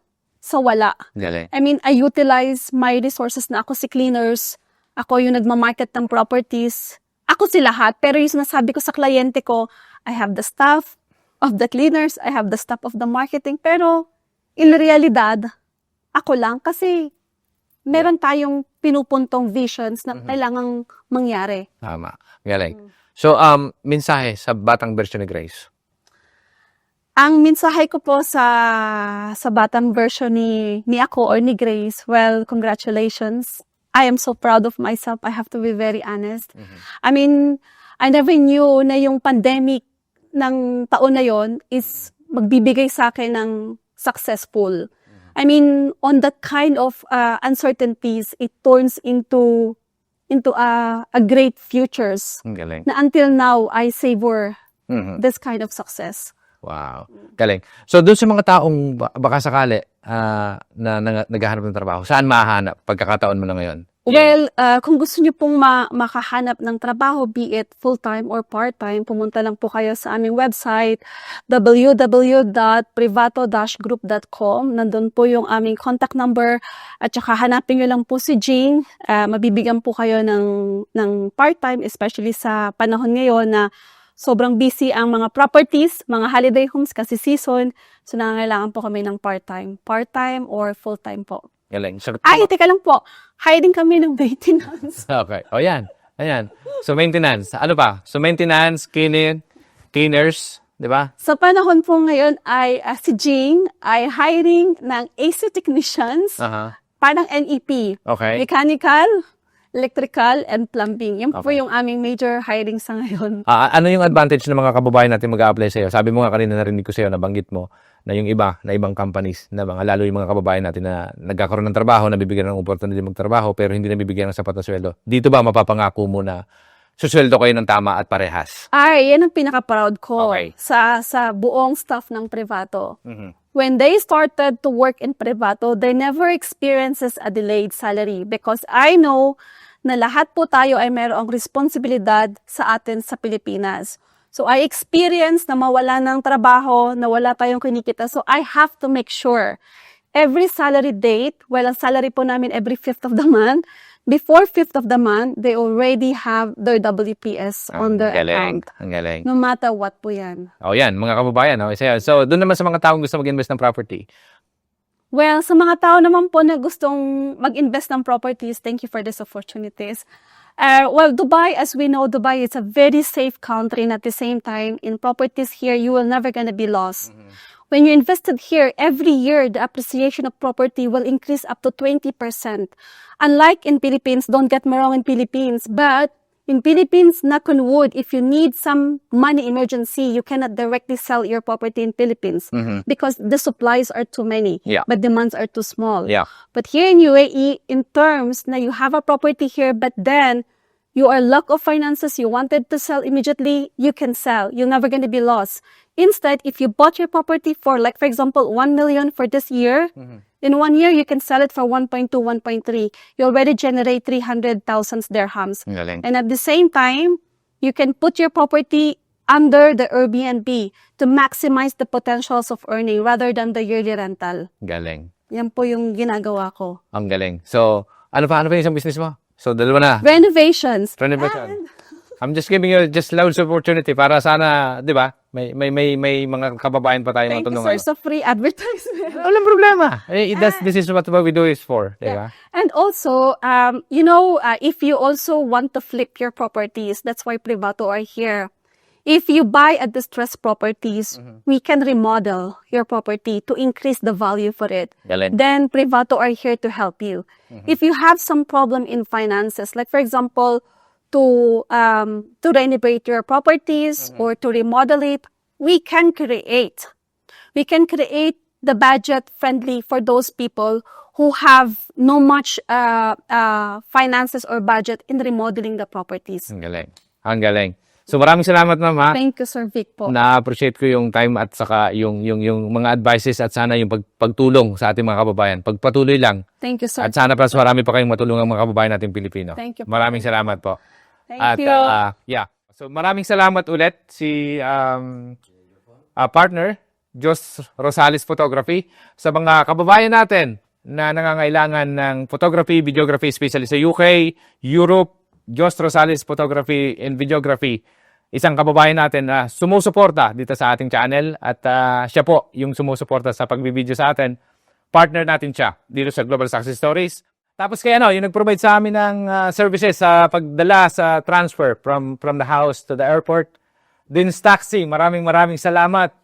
wala.
Galing.
I mean, I utilize my resources na ako si cleaners. Ako yung nagmamarket ng properties. Ako si lahat. Pero yung sinasabi ko sa kliyente ko, I have the staff of the cleaners. I have the staff of the marketing. Pero, in realidad, ako lang. Kasi, meron tayong pinupuntong visions na kailangang mangyari.
Tama. Galing. So, mensahe sa batang version ni Grace.
Ang mensahe ko po sa batang version ni ako or ni Grace, well, congratulations. I am so proud of myself. I have to be very honest. I mean, I never knew na yung pandemic ng taon na yon is magbibigay sa akin ng successful. I mean, on that kind of uncertainties, it turns into a great futures.
Ang galing.
Na until now, I savor this kind of success.
Wow. Galing. So, dun sa mga taong baka sakali na naghahanap ng trabaho, saan mahahanap pagkakataon mo na ngayon?
Well, kung gusto niyo pong makahanap ng trabaho, be it full-time or part-time, pumunta lang po kayo sa aming website, www.privato-group.com. Nandun po yung aming contact number at saka hanapin niyo lang po si Jean. Mabibigyan po kayo ng part-time, especially sa panahon ngayon na sobrang busy ang mga properties, mga holiday homes kasi season. So, nangangailangan po kami ng part-time or full-time po.
Galing. So,
Ay, teka lang po. Hiring kami ng maintenance.
okay. O, yan. Ayan. So, maintenance. Ano pa? So, maintenance, cleaners, di ba?
Sa panahon po ngayon ay si Jing ay hiring ng AC technicians,
Aha.
parang NEP.
Okay.
Mechanical, electrical, and plumbing. Yan po
Okay.
yung aming major hiring sa ngayon.
Ano yung advantage ng mga kababayan natin mag-a-apply sa'yo? Sabi mo nga kanina, narinig ko sa'yo, nabanggit mo na yung iba, na ibang companies, na mga, lalo yung mga kababayan natin na nagkakaroon ng trabaho, nabibigyan ng opportunity magtrabaho, pero hindi nabibigyan ng sapat na sweldo. Dito ba mapapangako mo na susweldo kayo ng tama at parehas?
Ay, yan ang pinaka-proud ko
Okay.
sa buong staff ng Privato.
Mhm.
When they started to work in Privato, they never experiences a delayed salary because I know na lahat po tayo ay mayroong responsibilidad sa atin sa Pilipinas. So I experienced na mawala ng trabaho, na wala tayong kinikita. So I have to make sure every salary date, well, ang salary po namin every 5th of the month, before 5th of the month, they already have their WPS on their account.
Ang galing.
No matter what po yan.
O yan, mga kababayan. No? So, doon naman sa mga taong gusto mag-invest ng property.
Well, sa mga tao naman po na gustong mag-invest ng properties, thank you for these opportunities. Well, Dubai, as we know, Dubai is a very safe country, and at the same time, in properties here, you will never gonna be lost. When you invested here, every year, the appreciation of property will increase up to 20%. Unlike in Philippines, don't get me wrong in Philippines, but in Philippines, knock on wood, if you need some money emergency, you cannot directly sell your property in Philippines because the supplies are too many,
Yeah.
but demands are too small.
Yeah.
But here in UAE, in terms na you have a property here, but then you are lack of finances, you wanted to sell immediately, you can sell. You're never going to be lost. Instead, if you bought your property for, like, for example, 1 million for this year, in 1 year, you can sell it for 1.2, 1.3. You already generate 300,000 dirhams.
Ang galing.
And at the same time, you can put your property under the Airbnb to maximize the potentials of earning rather than the yearly rental.
Galing.
Yan po yung ginagawa ko.
Ang galing. So, ano pa yung isang business mo? So, dalawa na.
Renovations.
Renovation. I'm just giving you just loads of opportunity para sana, di ba? May mga kababayan pa tayo
Thank you,
matulungan.
sir, sa free advertisement.
Walang problema. This is what we do is for, di ba?
And also, if you also want to flip your properties, that's why Privato are here. If you buy a distressed properties, we can remodel your property to increase the value for it.
Galing.
Then Privato are here to help you. If you have some problem in finances, like for example, to renovate your properties or to remodel it, we can create the budget friendly for those people who have no much finances or budget in remodeling the properties.
Ang galing. Ang galing. So, maraming salamat, ma'am, ha?
Thank you, Sir Vic po.
Na-appreciate ko yung time at saka yung mga advices at sana yung pagtulong sa ating mga kababayan. Pagpatuloy lang.
Thank you, sir.
At sana mas marami pa kayong matulungan mga kababayan nating Pilipino.
Thank you po.
Maraming salamat po.
Thank you.
Yeah. So maraming salamat ulit si partner Jos Rosales Photography sa mga kababayan natin na nangangailangan ng photography, videography, especially sa UK, Europe. Jos Rosales Photography and Videography. Isang kababayan natin na sumusuporta dito sa ating channel at siya po yung sumusuporta sa pagbibideo sa atin. Partner natin siya dito sa Global Success Stories. Tapos kaya yung nag-provide sa amin ng services sa pagdala sa transfer from the house to the airport. Dins Taxi, maraming salamat.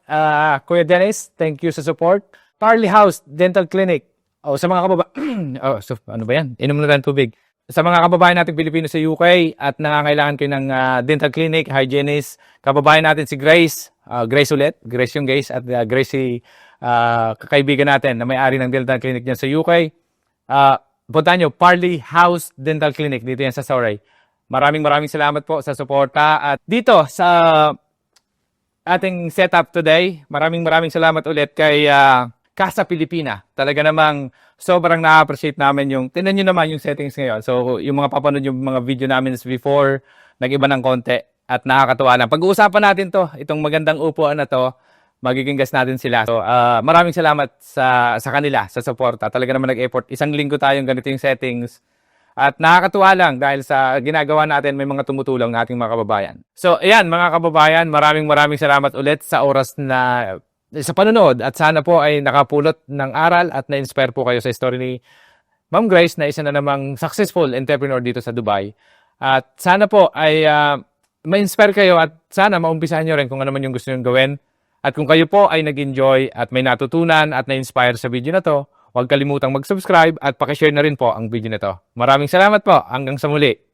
Kuya Dennis, thank you sa support. Parley House Dental Clinic. Sa mga kababayan, ano ba yan? Inom na tayo ng tubig. Sa mga kababayan nating Pilipino sa UK at nangangailangan kayo ng dental clinic, hygienist, kababayan natin si Grace, Grace ulit, Grace yung Grace, at Grace si kakaibigan natin na may-ari ng dental clinic niya sa UK. Puntahan nyo, Parley House Dental Clinic, dito yan sa Sorry. Maraming salamat po sa suporta. At dito sa ating setup today, maraming salamat ulit kay Casa Pilipina. Talaga namang sobrang na-appreciate namin yung, tinan nyo naman yung settings ngayon. So, yung mga papanood yung mga video namin before, nag-iba ng konti at nakakatuwa lang. Pag-uusapan natin to, itong magandang upuan na to, magiging guest natin sila. So, maraming salamat sa kanila, sa suporta. Talaga naman nag-effort. Isang linggo tayong ganito yung settings. At nakakatuwa lang dahil sa ginagawa natin, may mga tumutulong na ating mga kababayan. So, ayan mga kababayan, maraming salamat ulit sa oras na sa panonood at sana po ay nakapulot ng aral at na-inspire po kayo sa story ni Ma'am Grace na isa na namang successful entrepreneur dito sa Dubai. At sana po ay ma-inspire kayo at sana maumpisahan nyo rin kung ano man yung gusto nyo gawin. At kung kayo po ay nag-enjoy at may natutunan at na-inspire sa video na to, Huwag kalimutang mag-subscribe at pakishare na rin po ang video na to. Maraming salamat po. Hanggang sa muli.